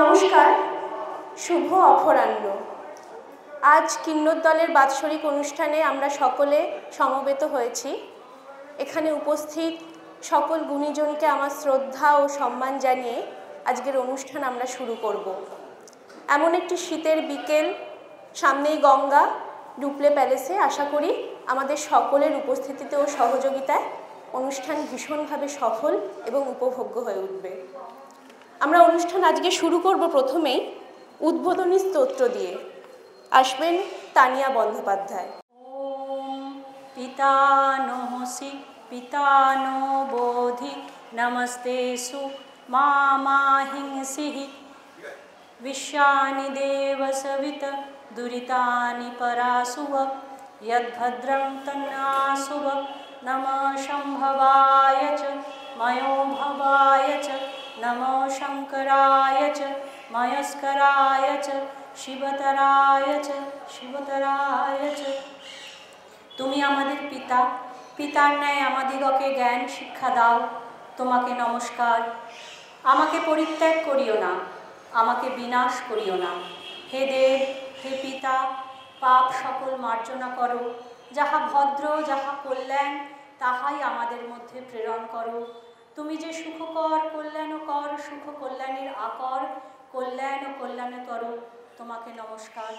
নমস্কার, শুভ অপরাহ্ন। আজ কিন্নর দলের বাৎসরিক অনুষ্ঠানে আমরা সকলে সমবেত হয়েছি। এখানে উপস্থিত সকল গুণীজনকে আমার শ্রদ্ধা ও সম্মান জানিয়ে আজকের অনুষ্ঠান আমরা শুরু করব। এমন একটি শীতের বিকেল, সামনেই গঙ্গা, ডুপ্লে প্যালেসে আশা করি আমাদের সকলের উপস্থিতিতে ও সহযোগিতায় অনুষ্ঠান ভীষণভাবে সফল এবং উপভোগ্য হয়ে উঠবে। আমরা অনুষ্ঠান আজকে শুরু করব প্রথমেই উদ্বোধনী স্তোত্র দিয়ে। আসবেন তানিয়া বন্দ্যোপাধ্যায়। ওম পিতানোসি পিতানো বোধি নমস্তেসু মাহিংসি বিশ্বানি দেব সবিত দুরিতানি পরাসুভ যদ্ভদ্রং তন্নাসুভ নমঃ শম্ভবায় চ ময়োভবায় চ নমো শঙ্করায় চ ময়স্করায় চ শিবতরায় চ শিবতরায় চ। তুমি আমাদের পিতা, পিতার ন্যায় আমাদিগকে জ্ঞান শিক্ষা দাও। তোমাকে নমস্কার। আমাকে পরিত্যাগ করিও না, আমাকে বিনাশ করিও না। হে দেব, হে পিতা, পাপ সকল মার্জনা করো। যাহা ভদ্র, যাহা কল্যাণ, তাহাই আমাদের মধ্যে প্রেরণ করো। তুমি যে সুখকর, কল্যাণকর, সুখ কল্যাণের আকর, কল্যাণ ও কল্যাণতর, তোমাকে নমস্কার।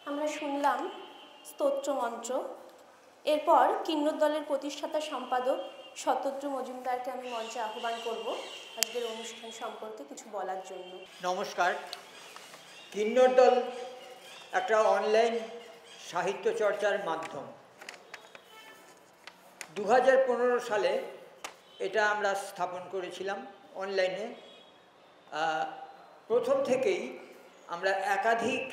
আমরা শুনলাম স্তোত্রমন্ত্র। এরপর কিন্নর দলের প্রতিষ্ঠাতা সম্পাদক শতদ্রু মজুমদারকে আমি মঞ্চে আহ্বান করব আজকের অনুষ্ঠান সম্পর্কে কিছু বলার জন্য। নমস্কার। কিন্নর দল একটা অনলাইন সাহিত্য চর্চার মাধ্যম। 2015 সালে এটা আমরা স্থাপন করেছিলাম অনলাইনে। প্রথম থেকেই আমরা একাধিক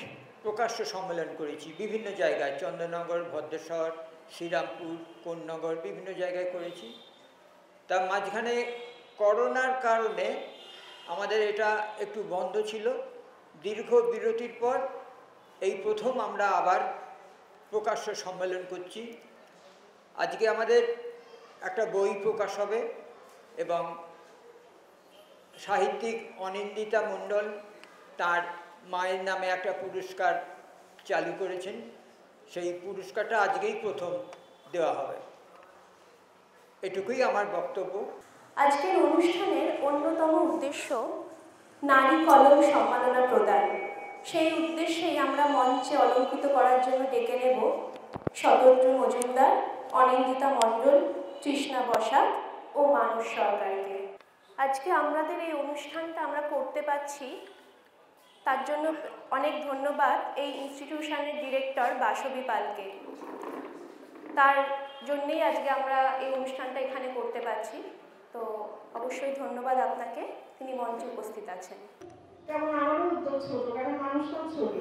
প্রকাশ্য সম্মেলন করেছি বিভিন্ন জায়গায়, চন্দননগর, ভদ্রেশ্বর, শ্রীরামপুর, কোন্নগর, বিভিন্ন জায়গায় করেছি। তার মাঝখানে করোনার কারণে আমাদের এটা একটু বন্ধ ছিল। দীর্ঘ বিরতির পর এই প্রথম আমরা আবার প্রকাশ্য সম্মেলন করছি। আজকে আমাদের একটা বই প্রকাশ হবে এবং সাহিত্যিক অনিন্দিতা মণ্ডল তার মায়ের নামে একটা পুরস্কার চালু করেছেন। সেই পুরস্কারটা আজকেই প্রথম দেওয়া হবে। এটুকুই আমার বক্তব্য। আজকের অনুষ্ঠানের অন্যতম উদ্দেশ্য নারী কলম সম্মাননা প্রদান। সেই উদ্দেশ্যেই আমরা মঞ্চে অলঙ্কৃত করার জন্য ডেকে নেব শতদ্রু মজুমদার, অনিন্দিতা মণ্ডল, তৃষ্ণা বসাক ও মানস সরকারকে। আজকে আমাদের এই অনুষ্ঠানটা আমরা করতে পারছি, তার জন্য অনেক ধন্যবাদ এই ইনস্টিটিউশনের ডিরেক্টর বাসবী পালকে। তার জন্যেই আজকে আমরা এই অনুষ্ঠানটা এখানে করতে পারছি। তো অবশ্যই ধন্যবাদ আপনাকে, তিনি মঞ্চে উপস্থিত আছেন। যেমন আমারও উদ্যোগ ছোট, কারণ মানুষটাও ছোট।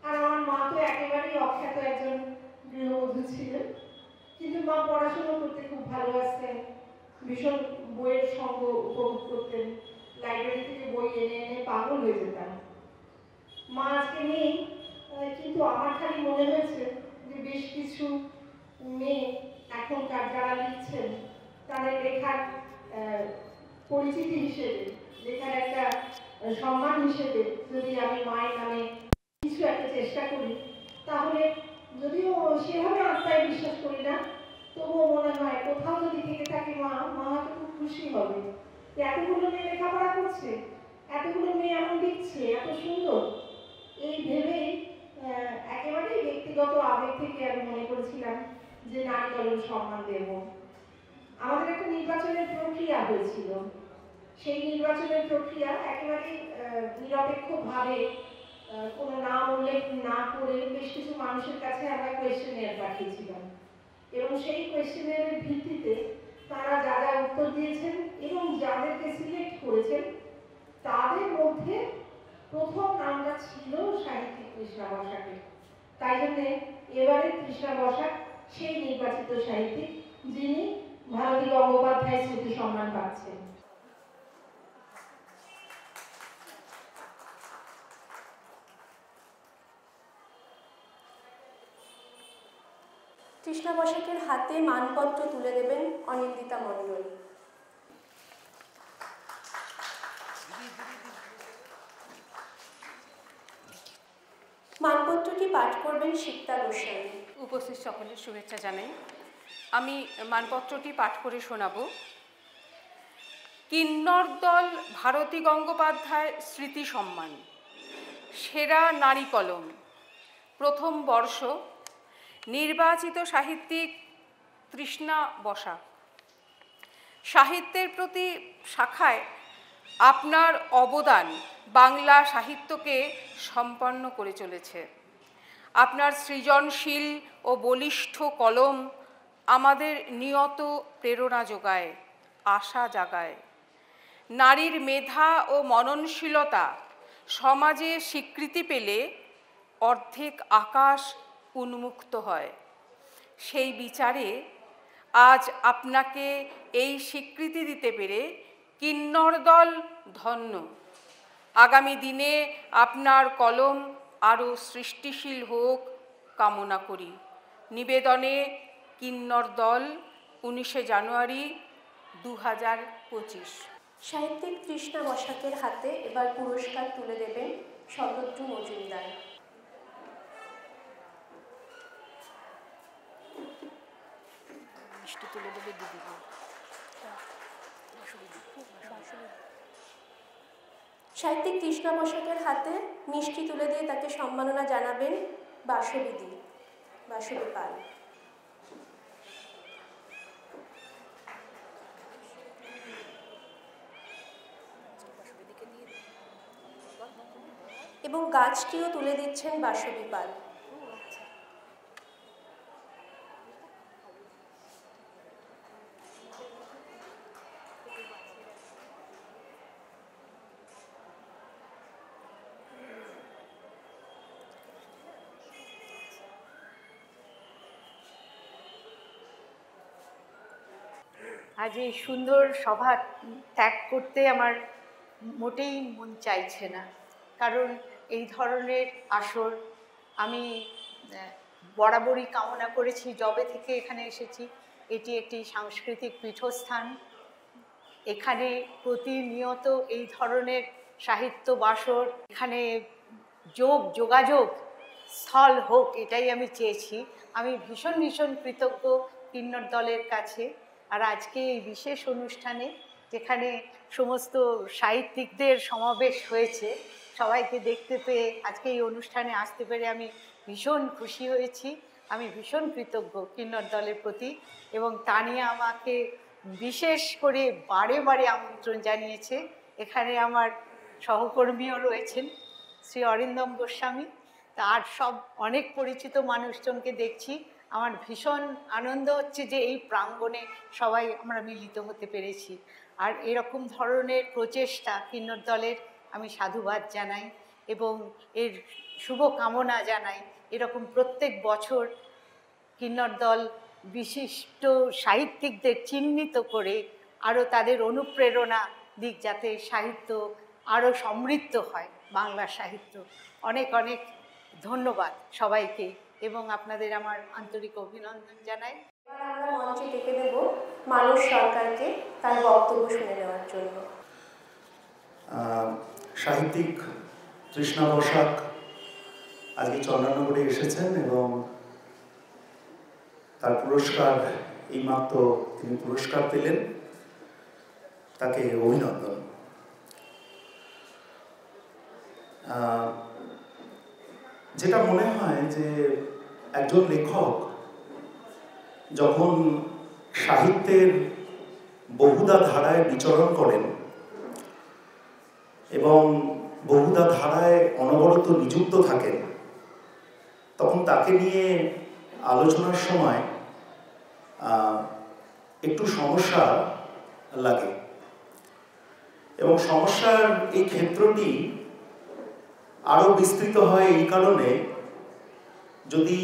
আর আমার মা তো একেবারেই অখ্যাত একজন গৃহবধূ ছিলেন, কিন্তু মা পড়াশোনা করতে খুব ভালোবাসতেন, ভীষণ বইয়ের সঙ্গ উপভোগ করতেন, লাইব্রেরি থেকে বই এনে এনে পাগল হয়ে যেতাম। মা আজকে নেই, কিন্তু আমার খালি মনে হয়েছে যে বেশ কিছু মেয়ে এখনকার যারা লিখছেন তাদের লেখার পরিচিতি হিসেবে, লেখার একটা সম্মান হিসেবে যদি আমি মায়ের নামে কিছু একটা চেষ্টা করি, তাহলে যদিও সেভাবে আত্মায় বিশ্বাস করি না, তবুও মনে হয় কোথাও যদি থেকে থাকে মা হয়তো খুব খুশি হবে। এতগুলো মেয়ে লেখাপড়া করছে, এতগুলো মেয়ে এমন লিখছে, এত সুন্দর, এই ভেবেই একেবারেই ব্যক্তিগত আবেগ থেকে আমি মনে করেছিলাম যে নারী কলম সম্মান দেব। আমাদের একটা নির্বাচনের প্রক্রিয়া হয়েছিল। সেই নির্বাচনের প্রক্রিয়া একেবারেই নিরপেক্ষভাবে কোনো নাম উল্লেখ না করে বেশ কিছু মানুষের কাছে আমরা কোয়েশ্চেনিয়ার পাঠিয়েছিলাম, এবং সেই কোয়েশ্চেনিয়ারের ভিত্তিতে তারা যা যা উত্তর দিয়েছেন এবং যাদেরকে সিলেক্ট করেছেন তাদের মধ্যে প্রথম নামটা ছিল সাহিত্যিক তৃষ্ণা বসাকের। তাই জন্যে এবারে তৃষ্ণা বসাক সেই নির্বাচিত সাহিত্যিক যিনি ভারতী গঙ্গোপাধ্যায় স্মৃতি সম্মান পাচ্ছেন। তৃষ্ণা বসাকের হাতে মানপত্র তুলে দেবেন অনিন্দিতা মণ্ডল। মানপত্রটি পাঠ করবেন সিক্তা গোস্বামী। উপস্থিত সকলের শুভেচ্ছা জানাই। আমি মানপত্রটি পাঠ করে শোনাব। কিন্নর দল ভারতী গঙ্গোপাধ্যায় স্মৃতি সম্মান, সেরা নারী কলম, প্রথম বর্ষ, নির্বাচিত সাহিত্যিক তৃষ্ণা বসাক। সাহিত্যের প্রতি শাখায় আপনার অবদান বাংলা সাহিত্যকে সম্পন্ন করে চলেছে। আপনার সৃজনশীল ও বলিষ্ঠ কলম আমাদের নিয়ত প্রেরণা যোগায়, আশা জাগায়। নারীর মেধা ও মননশীলতা সমাজে স্বীকৃতি পেলে অর্ধেক আকাশ উন্মুক্ত হয়। সেই বিচারে আজ আপনাকে এই স্বীকৃতি দিতে পেরে কিন্নর দল ধন্য। আগামী দিনে আপনার কলম আরও সৃষ্টিশীল হোক কামনা করি। নিবেদনে কিন্নর দল, 19 জানুয়ারি 2025। সাহিত্যিক তৃষ্ণা বসাকের হাতে এবার পুরস্কার তুলে দেবেন শতদ্রু মজুমদার। সাহিত্যিক তৃষ্ণা বসাকের হাতে মিষ্টি তুলে দিয়ে তাকে সম্মাননা জানাবেন বাসবী পাল। এবং গাছটিও তুলে দিচ্ছেন বাসবী পাল। আজ এই সুন্দর সভা ত্যাগ করতে আমার মোটেই মন চাইছে না, কারণ এই ধরনের আসর আমি বরাবরই কামনা করেছি যবে থেকে এখানে এসেছি। এটি একটি সাংস্কৃতিক পীঠস্থান। এখানে প্রতিনিয়ত এই ধরনের সাহিত্য বাসর, এখানে যোগাযোগ স্থল হোক, এটাই আমি চেয়েছি। আমি ভীষণ ভীষণ কৃতজ্ঞ কিন্নর দলের কাছে। আর আজকে এই বিশেষ অনুষ্ঠানে যেখানে সমস্ত সাহিত্যিকদের সমাবেশ হয়েছে, সবাইকে দেখতে পেয়ে আজকে এই অনুষ্ঠানে আসতে পেরে আমি ভীষণ খুশি হয়েছি। আমি ভীষণ কৃতজ্ঞ কিন্নর দলের প্রতি, এবং তানিয়া আমাকে বিশেষ করে বারে বারে আমন্ত্রণ জানিয়েছে। এখানে আমার সহকর্মীও রয়েছেন, শ্রী অরিন্দম গোস্বামী, তার সব অনেক পরিচিত মানুষজনকে দেখছি। আমার ভীষণ আনন্দ হচ্ছে যে এই প্রাঙ্গণে সবাই আমরা মিলিত হতে পেরেছি। আর এরকম ধরনের প্রচেষ্টা কিন্নর দলের আমি সাধুবাদ জানাই এবং এর শুভ কামনা জানাই। এরকম প্রত্যেক বছর কিন্নর দল বিশিষ্ট সাহিত্যিকদের চিহ্নিত করে আরও তাদের অনুপ্রেরণা দিক, যাতে সাহিত্য আরও সমৃদ্ধ হয়, বাংলা সাহিত্য। অনেক অনেক ধন্যবাদ সবাইকে এবং আপনাদের আমার আন্তরিক অভিনন্দন জানাই। এবার আমরা মঞ্চে ডেকে দেব মানস সরকারকে তার বক্তব্য শুনে নেওয়ার জন্য। সাহিত্যিক তৃষ্ণা বসাক আজকে চন্দননগরে এসেছেন এবং তার পুরস্কার এইমাত্র তিনি পুরস্কার পেলেন, তাকে অভিনন্দন। যেটা মনে হয় যে একজন লেখক যখন সাহিত্যের বহুধা ধারায় বিচরণ করেন এবং বহুধা ধারায় অনবরত নিযুক্ত থাকেন, তখন তাকে নিয়ে আলোচনার সময় একটু সমস্যা লাগে। এবং সমস্যার এই ক্ষেত্রটি আরও বিস্তৃত হয় এই কারণে, যদি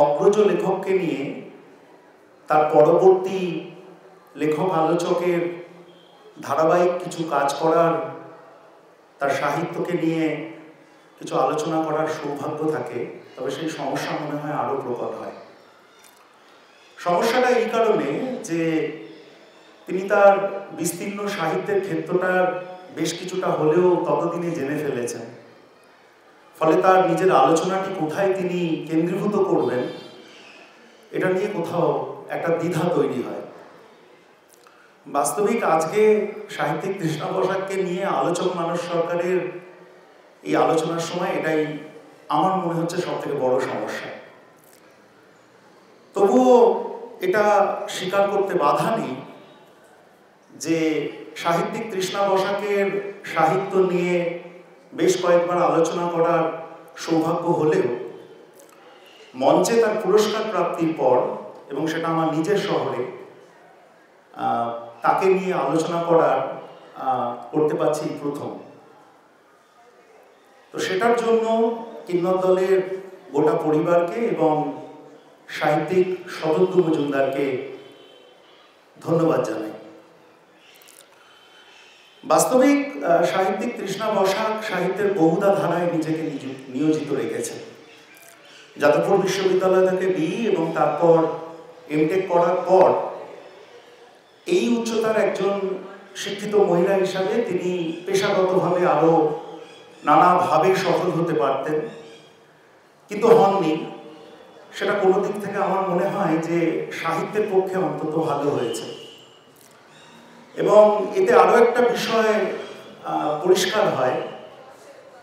অগ্রজ লেখককে নিয়ে তার পরবর্তী লেখক আলোচকের ধারাবাহিক কিছু কাজ করার, তার সাহিত্যকে নিয়ে কিছু আলোচনা করার সৌভাগ্য থাকে, তবে সেই সমস্যা মনে হয় আরও প্রকট হয়। সমস্যাটা এই কারণে যে তিনি তার বিস্তীর্ণ সাহিত্যের ক্ষেত্রটার বেশ কিছুটা হলেও ততদিনে জেনে ফেলেছেন। ফলে তার নিজের আলোচনাটি কোথায় তিনি কেন্দ্রীভূত করবেন এটা নিয়ে কোথাও একটা দ্বিধা তৈরি হয়। বাস্তবিক আজকে সাহিত্যিক তৃষ্ণা বসাককে নিয়ে আলোচক মানস সরকারের এই আলোচনার সময় এটাই আমার মনে হচ্ছে সবথেকে বড় সমস্যা। তবুও এটা স্বীকার করতে বাধা নেই যে সাহিত্যিক তৃষ্ণা বসাকের সাহিত্য নিয়ে বেশ কয়েকবার আলোচনা করার সৌভাগ্য হলেও মঞ্চে তার পুরস্কার প্রাপ্তির পর, এবং সেটা আমার নিজের শহরে, তাকে নিয়ে আলোচনা করতে পারছি প্রথম। তো সেটার জন্য কিন্নর দলের গোটা পরিবারকে এবং সাহিত্যিক শরদ্দু মজুমদারকে ধন্যবাদ জানাই। বাস্তবিক সাহিত্যিক তৃষ্ণা বসাক সাহিত্যের বহুধা ধারায় নিজেকে নিয়োজিত রেখেছেন। যাদবপুর বিশ্ববিদ্যালয় থেকে বিই এবং তারপর এমটেক করার পর এই উচ্চতার একজন শিক্ষিত মহিলা হিসাবে তিনি পেশাগতভাবে আরও নানাভাবে সফল হতে পারতেন, কিন্তু হননি। সেটা কোনো দিক থেকে আমার মনে হয় যে সাহিত্যের পক্ষে অন্তত ভালো হয়েছে। এবং এতে আরও একটা বিষয় পরিষ্কার হয়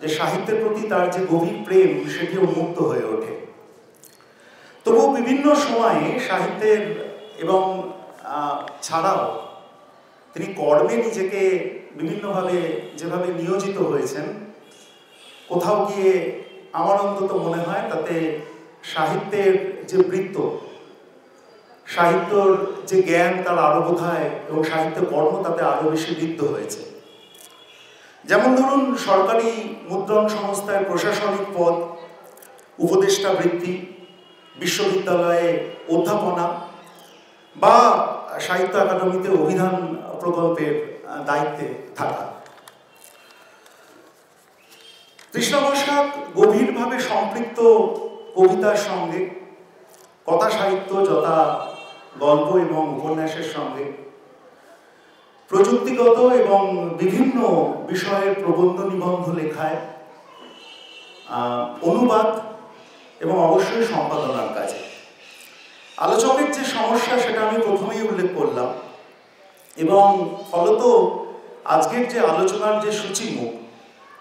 যে সাহিত্যের প্রতি তার যে গভীর প্রেম সেটি উন্মুক্ত হয়ে ওঠে। তবুও বিভিন্ন সময়ে সাহিত্যের এবং ছাড়াও তিনি কর্মে নিজেকে বিভিন্নভাবে যেভাবে নিয়োজিত হয়েছেন, কোথাও গিয়ে আমার অন্তত মনে হয় তাতে সাহিত্যের যে বৃত্ত, সাহিত্যর যে জ্ঞান তার আরো বোধহয় এবং সাহিত্য কর্ম তাতে আরো বেশি বৃদ্ধ হয়েছে। যেমন ধরুন, সরকারি মুদ্রণ সংস্থায় প্রশাসনিক পদ, উপদেষ্টা বৃত্তি, বিশ্ববিদ্যালয়ে অধ্যাপনা বা সাহিত্য একাডেমিতে অভিধান প্রকল্পের দায়িত্বে থাকা। তৃষ্ণা বসাক গভীরভাবে সম্পৃক্ত কবিতার সঙ্গে, কথা সাহিত্য যথা গল্প এবং উপন্যাসের সঙ্গে, প্রযুক্তিগত এবং বিভিন্ন বিষয়ের প্রবন্ধ নিবন্ধ লেখায়, অনুবাদ এবং অবশ্যই সম্পাদনার কাজে। আলোচকের যে সমস্যা সেটা আমি প্রথমেই উল্লেখ করলাম, এবং ফলত আজকের যে আলোচনার যে সূচিমুখ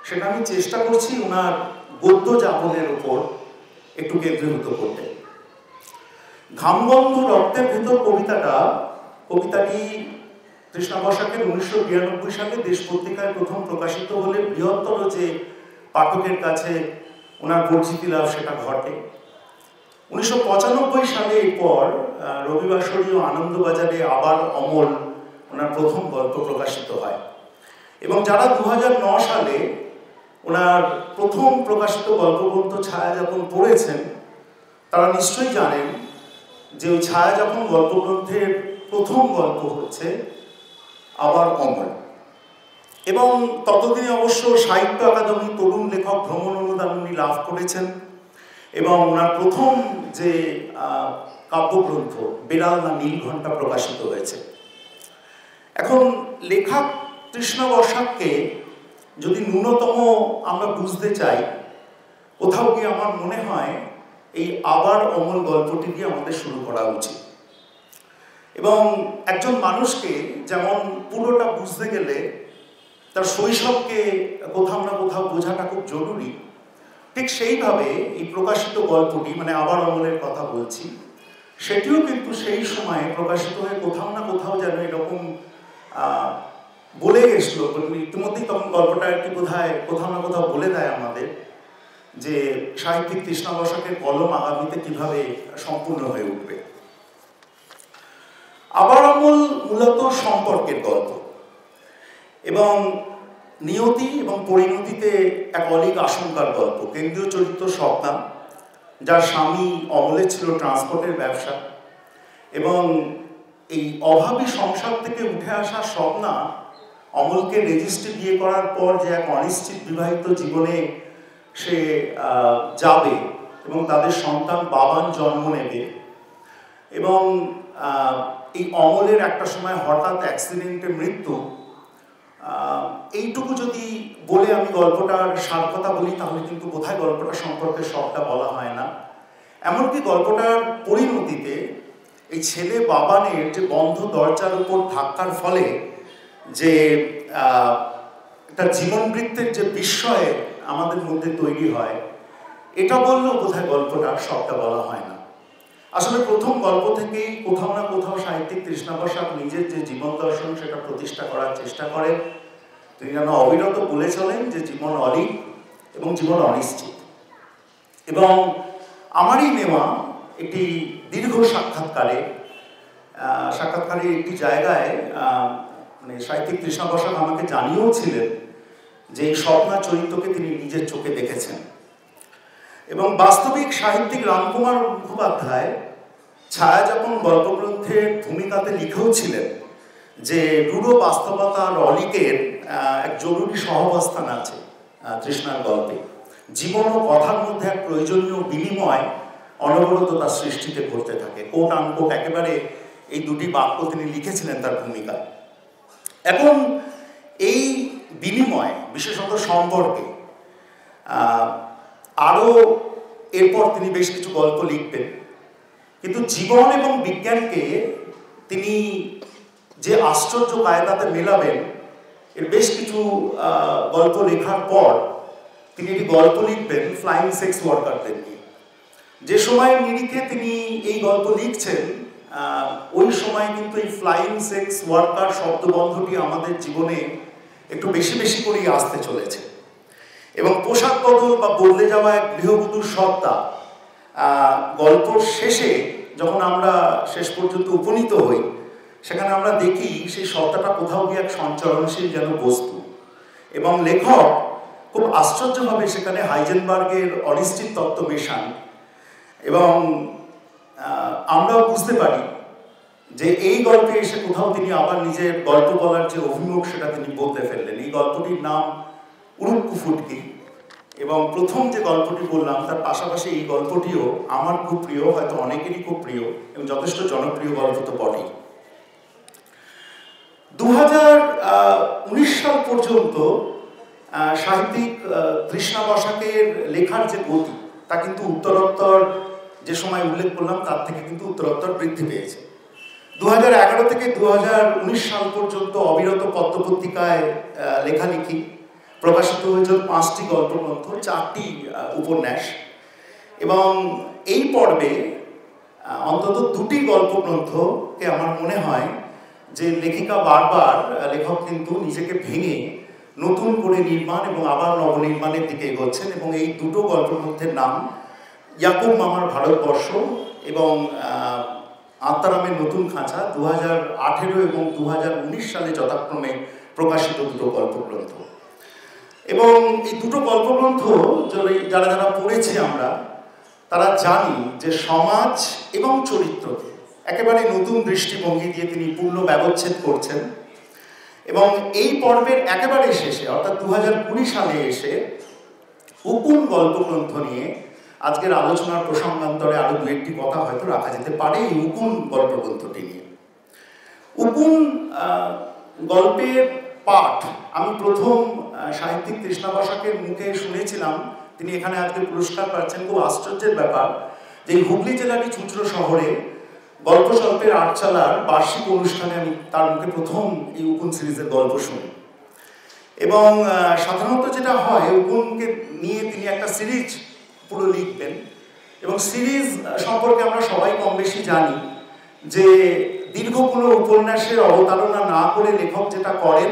সেটা আমি চেষ্টা করছি ওনার গদ্য যাপনের উপর একটু কেন্দ্রীভূত করতে। ঘামবন্ধ রক্তের ভেতর কবিতাটি তৃষ্ণা বসাকের 1992 সালে দেশ পত্রিকায় প্রথম প্রকাশিত হলে বৃহত্তর যে পাঠকের কাছে ওনার পরিচিতি লাভ সেটা ঘটে। 1995 সালে এরপর রবিবাসরী ও আনন্দবাজারে আবার অমল ওনার প্রথম গল্প প্রকাশিত হয়, এবং যারা 2009 সালে ওনার প্রথম প্রকাশিত গল্পগ্রন্থ ছায়াযাপন পড়েছেন তারা নিশ্চয়ই জানেন যে ওই ছায়াযাপন গল্পগ্রন্থের প্রথম গল্প হচ্ছে আবার অমল। এবং ততদিনে অবশ্য সাহিত্য আকাদেমি তরুণ লেখক ভ্রমণ অনুদান উনি লাভ করেছেন, এবং ওনার প্রথম যে কাব্যগ্রন্থ বেড়াল না নীল ঘণ্টা প্রকাশিত হয়েছে। এখন লেখক তৃষ্ণা বসাককে যদি ন্যূনতম আমরা বুঝতে চাই, কোথাও গিয়ে আমার মনে হয় এই আবার অমল গল্পটি দিয়ে আমাদের শুরু করা উচিত। এবং একজন মানুষকে যেমন পুরোটা বুঝতে গেলে তার শৈশবকে কোথাও না কোথাও বোঝাটা খুব জরুরি, ঠিক সেইভাবে এই প্রকাশিত গল্পটি, মানে আবার অমলের কথা বলছি, সেটিও কিন্তু সেই সময়ে প্রকাশিত হয়ে কোথাও না কোথাও যেন এরকম বলে গেছিল। ইতিমধ্যেই তখন গল্পটা একটি বোধহয় কোথাও না কোথাও বলে দেয় আমাদের যে সাহিত্যিক তৃষ্ণা বসাকের কলম আগামীতে কিভাবে সম্পূর্ণ হয়ে উঠবে। আবার অমল মূলত সম্পর্কের গল্প, এবং নিয়তি এবং পরিণতিতে এক অলীক আশঙ্কার গল্প। কেন্দ্রীয় চরিত্র স্বপ্না, যার স্বামী অমলের ছিল ট্রান্সপোর্টের ব্যবসা, এবং এই অভাবী সংসার থেকে উঠে আসা স্বপ্না অমলকে রেজিস্ট্রি বিয়ে করার পর যে এক অনিশ্চিত বিবাহিত জীবনে সে যাবে এবং তাদের সন্তান বাবান জন্ম নেবে, এবং এই অমলের একটা সময় হঠাৎ অ্যাক্সিডেন্টে মৃত্যু, এইটুকু যদি বলে আমি গল্পটার সার কথা বলি তাহলে কিন্তু কোথায় গল্পটা সম্পর্কে সবটা বলা হয় না। এমনকি গল্পটার পরিণতিতে এই ছেলে বাবানের যে বন্ধ দরজার উপর ধাক্কার ফলে যে একটা জীবনবৃত্তের যে বিস্ময় আমাদের মধ্যে তৈরি হয়, এটা বললেও কোথায় গল্পটা সবটা বলা হয় না। আসলে প্রথম গল্প থেকেই কোথাও না কোথাও সাহিত্যিক তৃষ্ণা বসাক নিজের যে জীবন দর্শন সেটা প্রতিষ্ঠা করার চেষ্টা করেন। তিনি যেন অবিরত বলে চলেন যে জীবন অলিক এবং জীবন অনিশ্চিত। এবং আমারই নেওয়া একটি দীর্ঘ সাক্ষাৎকারে একটি জায়গায় মানে সাহিত্যিক তৃষ্ণা বসাক আমাকে জানিয়েও ছিলেন যে এই স্বপ্না চরিত্রকে তিনি নিজের চোখে দেখেছেন। এবং বাস্তবিক সাহিত্যিক রামকুমার মুখোপাধ্যায় ছায়াযাপন গল্পগ্রন্থের ভূমিকাতে লিখেও ছিলেন যে রূঢ় বাস্তবতা আর অলিকের এক জরুরি সহাবস্থান আছে তৃষ্ণার গল্পে। জীবন ও কথার মধ্যে এক প্রয়োজনীয় বিনিময় অনবরত তার সৃষ্টিতে ঘটতে থাকে। কোট আনকোট একেবারে এই দুটি বাক্য তিনি লিখেছিলেন তার ভূমিকায়। এখন এই বিনিময় বিশেষত সম্পর্কে আরও এরপর তিনি বেশ কিছু গল্প লিখবেন, কিন্তু জীবন এবং বিজ্ঞানকে তিনি যে আশ্চর্য কায়দাতে মেলাবেন এর বেশ কিছু গল্প লেখার পর তিনি একটি গল্প লিখবেন ফ্লাইং সেক্স ওয়ার্কারদের নিয়ে। যে সময়ের নিরিখে তিনি এই গল্প লিখছেন ওই সময় কিন্তু এই ফ্লাইং সেক্স ওয়ার্কার শব্দবন্ধটি আমাদের জীবনে একটু বেশি বেশি করেই আসতে চলেছে। এবং পোশাক বদল বা বদলে যাওয়া এক গৃহবধূর সত্তা গল্পর শেষে যখন আমরা শেষ পর্যন্ত উপনীত হই সেখানে আমরা দেখি সেই সত্তাটা কোথাও গিয়ে এক সঞ্চরণশীল যেন বস্তু। এবং লেখক খুব আশ্চর্যভাবে সেখানে হাইজেনবার্গের অনিশ্চিত তত্ত্ব মেশান। এবং আমরাও বুঝতে পারি যে এই গল্পে এসে কোথাও তিনি আবার নিজের গল্প বলার যে অভিমুখ সেটা তিনি বলতে ফেললেন। এই গল্পটির নাম উড়ুক্কু ফুটকি। এবং প্রথম যে গল্পটি বললাম তার পাশাপাশি এই গল্পটিও আমার খুব প্রিয়, হয়তো অনেকেরই খুব প্রিয় এবং যথেষ্ট জনপ্রিয় গল্প তো বটেই। 2019 সাল পর্যন্ত সাহিত্যিক তৃষ্ণা বসাকের লেখার যে গতি তা কিন্তু উত্তরোত্তর যে সময় উল্লেখ করলাম তার থেকে কিন্তু উত্তরোত্তর বৃদ্ধি পেয়েছে। 2011 থেকে 2019 সাল পর্যন্ত অবিরত পত্রপত্রিকায় লেখালেখি, প্রকাশিত হয়েছে 5টি গল্পগ্রন্থ, 4টি উপন্যাস। এবং এই পর্বে অন্তত 2টি গল্পগ্রন্থকে আমার মনে হয় যে লেখিকা বারবার লেখক কিন্তু নিজেকে ভেঙে নতুন করে নির্মাণ এবং আবার নবনির্মাণের দিকে এগোচ্ছেন। এবং এই দুটো গল্পগ্রন্থের নাম ইয়াকুব মামার ভারতবর্ষ এবং আত্মারামের নতুন খাঁচা, 2018 এবং 2019 সালে যথাক্রমে প্রকাশিত দুটো গল্পগ্রন্থ। এবং এই দুটো গল্পগ্রন্থ যারা যারা পড়েছি আমরা তারা জানি যে সমাজ এবং চরিত্রকে একেবারে নতুন দৃষ্টিভঙ্গি দিয়ে তিনি পূর্ণ ব্যবচ্ছেদ করছেন। এবং এই পর্বের একেবারে শেষে অর্থাৎ 2020 সালে এসে উকুন গল্পগ্রন্থ নিয়ে আজকের আলোচনার প্রসঙ্গান্তরে আরো দু একটি কথা হয়তো রাখা যেতে পারে এই উকুন গল্পগ্রন্থটি নিয়ে। উকুন গল্পের পাঠ আমি প্রথম সাহিত্যিক তৃষ্ণা বসাকের মুখে শুনেছিলাম। তিনি এখানে আজকে পুরস্কার পাচ্ছেন। খুব আশ্চর্যের ব্যাপার যে হুগলি জেলারই চুঁচড়ো শহরে গল্প স্বল্পের আটচালার বার্ষিক অনুষ্ঠানে আমি তার মুখে প্রথম এই উকুন সিরিজের গল্প শুনি। এবং সাধারণত যেটা হয় উকুনকে নিয়ে তিনি একটা সিরিজ পুরো লিখবেন এবং সিরিজ সম্পর্কে আমরা সবাই কম বেশি জানি যে দীর্ঘ কোনো উপন্যাসের অবতারণা না করে লেখক যেটা করেন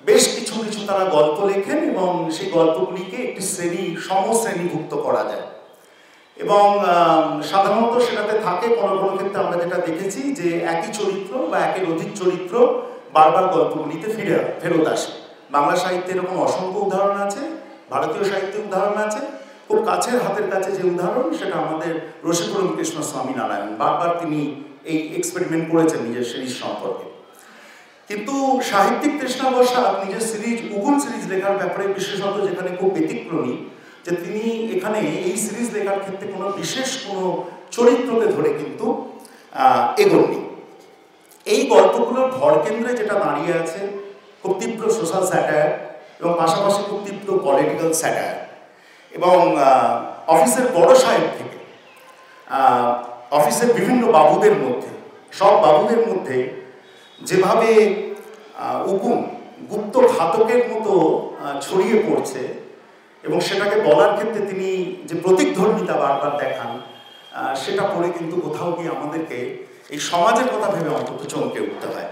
বেশ কিছু কিছু তারা গল্প লেখেন এবং সেই গল্পগুলিকে একটি সমশ্রেণীভুক্ত করা যায়। এবং সাধারণত সেটাতে থাকে কোনো কোনো ক্ষেত্রে আমরা যেটা দেখেছি যে একই চরিত্র বা একের অধিক চরিত্র বারবার গল্পগুলিতে ফেরত আসে। বাংলা সাহিত্যে এরকম অসংখ্য উদাহরণ আছে, ভারতীয় সাহিত্যে উদাহরণ আছে। খুব কাছের হাতের কাছে যে উদাহরণ সেটা আমাদের রসিকরম কৃষ্ণ স্বামীনারায়ণ, বারবার তিনি এই এক্সপেরিমেন্ট করেছেন নিজের সিরিজ সম্পর্কে। কিন্তু সাহিত্যিক তৃষ্ণা বসাক নিজের সিরিজ উকুন সিরিজ লেখার ব্যাপারে বিশেষত যেখানে খুব ব্যতিক্রমী যে তিনি এখানে এই সিরিজ লেখার ক্ষেত্রে কোনো বিশেষ কোনো চরিত্রকে ধরে কিন্তু এগোননি। এই গল্পগুলোর ভরকেন্দ্রে যেটা দাঁড়িয়ে আছে খুব তীব্র সোশ্যাল স্যাটায়ার এবং পাশাপাশি খুব তীব্র পলিটিক্যাল স্যাটায়ার। এবং অফিসের বড় সাহেব থেকে অফিসের বিভিন্ন বাবুদের মধ্যে, সব বাবুদের মধ্যে যেভাবে উকুন গুপ্ত ঘাতকের মতো ছড়িয়ে পড়ছে এবং সেটাকে বলার ক্ষেত্রে তিনি যে প্রতীকধর্মিতা বারবার দেখান, সেটা পড়ে কিন্তু কোথাও গিয়ে আমাদেরকে এই সমাজের কথা ভেবে অন্তত চমকে উঠতে হয়।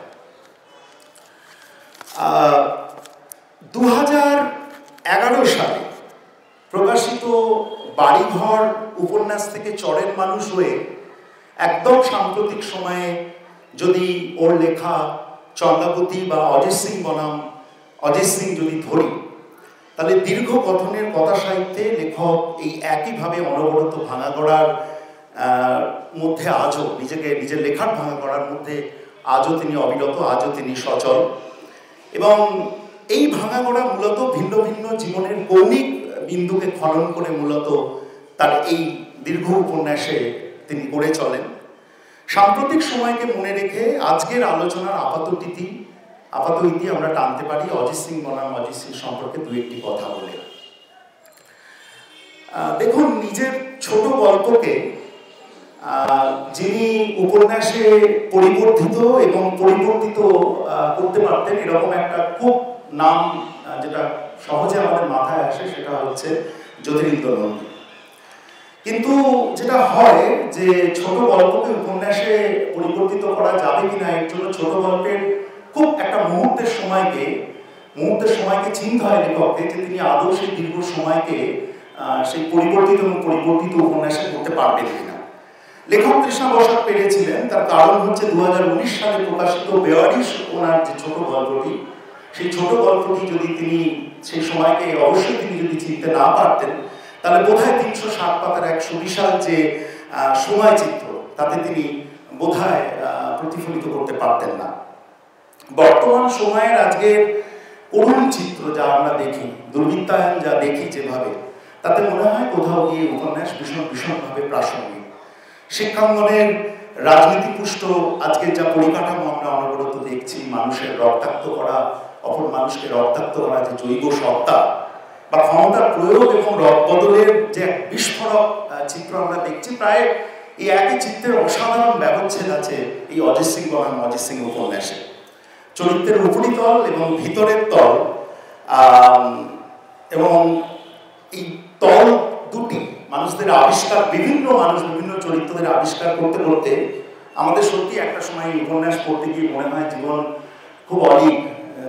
2011 সালে প্রকাশিত বাড়িঘর উপন্যাস থেকে চরের মানুষ হয়ে একদম সাম্প্রতিক সময়ে যদি ওর লেখা চন্দ্রাবতী বা অজিত সিং বনাম অজিত সিং যদি ধরি, তাহলে দীর্ঘ কথনের কথা সাহিত্যে লেখক এই একইভাবে অনবরত ভাঙা গড়ার মধ্যে আজও নিজের লেখার ভাঙা গড়ার মধ্যে আজও তিনি অবিরত, আজও তিনি সচল। এবং এই ভাঙা গড়া মূলত ভিন্ন ভিন্ন জীবনের কৌণিক বিন্দুকে খনন করে মূলত তার এই দীর্ঘ উপন্যাসে তিনি করে চলেন। সাম্প্রতিক সময়কে মনে রেখে আজকের আলোচনার আপাত ইতি আমরা টানতে পারি অজিত সিং বনাম অজিত সিং সম্পর্কে দু একটি কথা বলে। দেখুন, নিজের ছোট গল্পকে যিনি উপন্যাসে পরিবর্তিত এবং পরিবর্তিত করতে পারতেন, এরকম একটা খুব নাম যেটা সহজে আমাদের মাথায় আসে সেটা হচ্ছে জ্যোতিরিন্দ্র নন্দী। কিন্তু যেটা হয় যে ছোট গল্পকে উপন্যাসে পরিবর্তিত করা যাবে কিনা, এর জন্য ছোট গল্পের খুব একটা মুহূর্তের সময়কে চিন্তা হয় লেখককে যে তিনি আদৌ সেই দীর্ঘ সময়কে সেই পরিবর্তিত উপন্যাসে করতে পারবেন কিনা। লেখক তৃষ্ণা বসাক পেরেছিলেন, তার কারণ হচ্ছে 2019 সালে প্রকাশিত বেওয়ারিশ ওনার যে ছোট গল্পটি, সেই ছোট গল্পটি যদি তিনি সেই সময়কে অবশ্যই তিনি যদি চিনতে না পারতেন, তাহলে বোধহয় 360 পাতার এক সুবিশাল যে সময় চিত্র, তাতে তিনি বোধহয় প্রতিফলিত করতে পারতেন না। বর্তমান সময়ের আজকের করুণ চিত্র যা আমরা দেখি, দুর্বৃত্তায়ন যা দেখি যেভাবে, তাতে মনে হয় কোথাও গিয়ে উপন্যাস ভীষণভাবে প্রাসঙ্গিক। শিক্ষাঙ্গনের রাজনীতিপুষ্ট আজকের যা পরিকাঠামো আমরা অনবরত দেখছি, মানুষের রক্তাক্ত করা, অপর মানুষকে রক্তাক্ত করা যে জৈব সত্তা বা ক্ষমতার প্রয়োগ এবং রদবদলের যে এক বিস্ফোরক চিত্র আমরা দেখছি, প্রায় এই একই চিত্রের অসাধারণ ব্যবচ্ছেদ আছে এই অজিত সিং বনাম অজিত সিং উপন্যাসে। চরিত্রের উপরিতল এবং ভিতরের তল, এবং এই তল দুটি মানুষদের আবিষ্কার, বিভিন্ন চরিত্রদের আবিষ্কার করতে করতে আমাদের সত্যি একটা সময় এই উপন্যাস পড়তে গিয়ে মনে হয় জীবন খুব অলীক,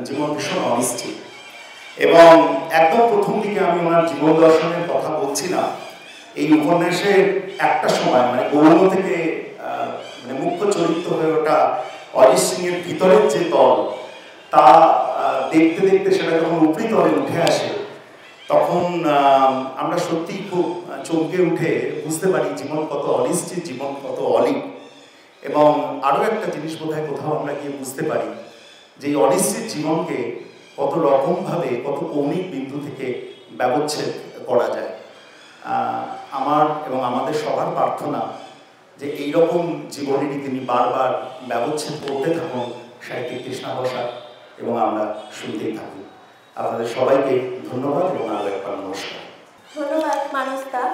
জীবন ভীষণ অনিশ্চিত। এবং একদম প্রথম দিকে আমি ওনার জীবন দর্শনের কথা বলছি না, এই উপন্যাসের একটা সময় মানে গৌণ থেকে মানে মুখ্য চরিত্র হয়ে ওঠা অজিত সিং এর ভিতরের যে তল, তা দেখতে দেখতে সেটা যখন উপরিতলে উঠে আসে, তখন আমরা সত্যি খুব চমকে উঠে বুঝতে পারি জীবন কত অনিশ্চিত, জীবন কত অলীক। এবং আরও একটা জিনিস বোধহয় কোথাও আমরা গিয়ে বুঝতে পারি যে এই অনিশ্চিত জীবনকে কত রকমভাবে, কত কৌণিক বিন্দু থেকে ব্যবচ্ছেদ করা যায়। আমার এবং আমাদের সবার প্রার্থনা যে এইরকম জীবনেরই তিনি বারবার ব্যবচ্ছেদ করতে থাকুন সাহিত্যিক তৃষ্ণা বসাক, এবং আমরা শুনতেই থাকি। আপনাদের সবাইকে ধন্যবাদ এবং আরও একবার নমস্কার। ধন্যবাদ মানসদা।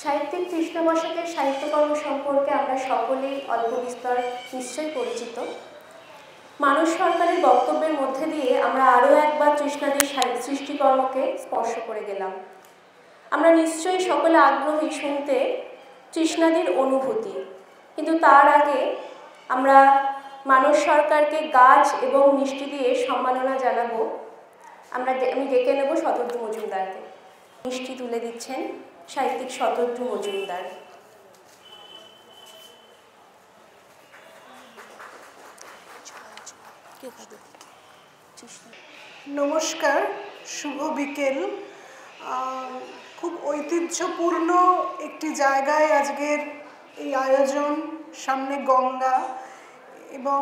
সাহিত্যিক তৃষ্ণা বসাকের সাহিত্যকর্ম সম্পর্কে আমরা সকলেই অল্প বিস্তর নিশ্চয়ই পরিচিত। মানস সরকারের বক্তব্যের মধ্যে দিয়ে আমরা আরও একবার তৃষ্ণাদির সৃষ্টিকর্মকে স্পর্শ করে গেলাম। আমরা নিশ্চয়ই সকলে আগ্রহী শুনতে তৃষ্ণাদির অনুভূতি, কিন্তু তার আগে আমরা মানস সরকারকে গাছ এবং মিষ্টি দিয়ে সম্মাননা জানাবো। আমি ডেকে নেব শতদ্রু মজুমদারকে। মিষ্টি তুলে দিচ্ছেন সাহিত্যিক শতদ্রু মজুমদার। নমস্কার, শুভ বিকেল। খুব ঐতিহ্যপূর্ণ একটি জায়গায় আজকের এই আয়োজন, সামনে গঙ্গা এবং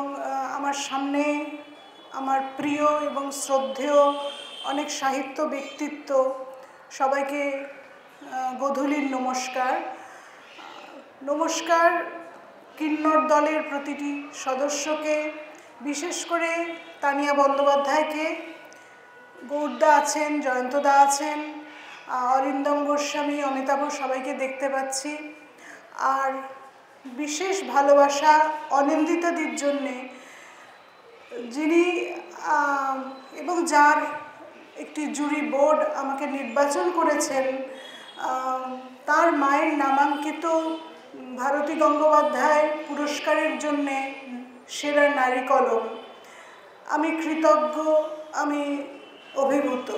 আমার সামনে আমার প্রিয় এবং শ্রদ্ধেয় অনেক সাহিত্য ব্যক্তিত্ব। সবাইকে গোধূলির নমস্কার। নমস্কার কিন্নর দলের প্রতিটি সদস্যকে, বিশেষ করে তানিয়া বন্দ্যোপাধ্যায়কে, গৌরদা আছেন, জয়ন্তদা আছেন, অরিন্দম গোস্বামী, অমিতাভ, সবাইকে দেখতে পাচ্ছি। আর বিশেষ ভালোবাসা অনিন্দিতাদির জন্যে, যিনি এবং যার একটি জুরি বোর্ড আমাকে নির্বাচন করেছেন, তার মায়ের নামাঙ্কিত ভারতী গঙ্গোপাধ্যায় পুরস্কারের জন্যে সেরা নারী কলম। আমি কৃতজ্ঞ, আমি অভিভূত।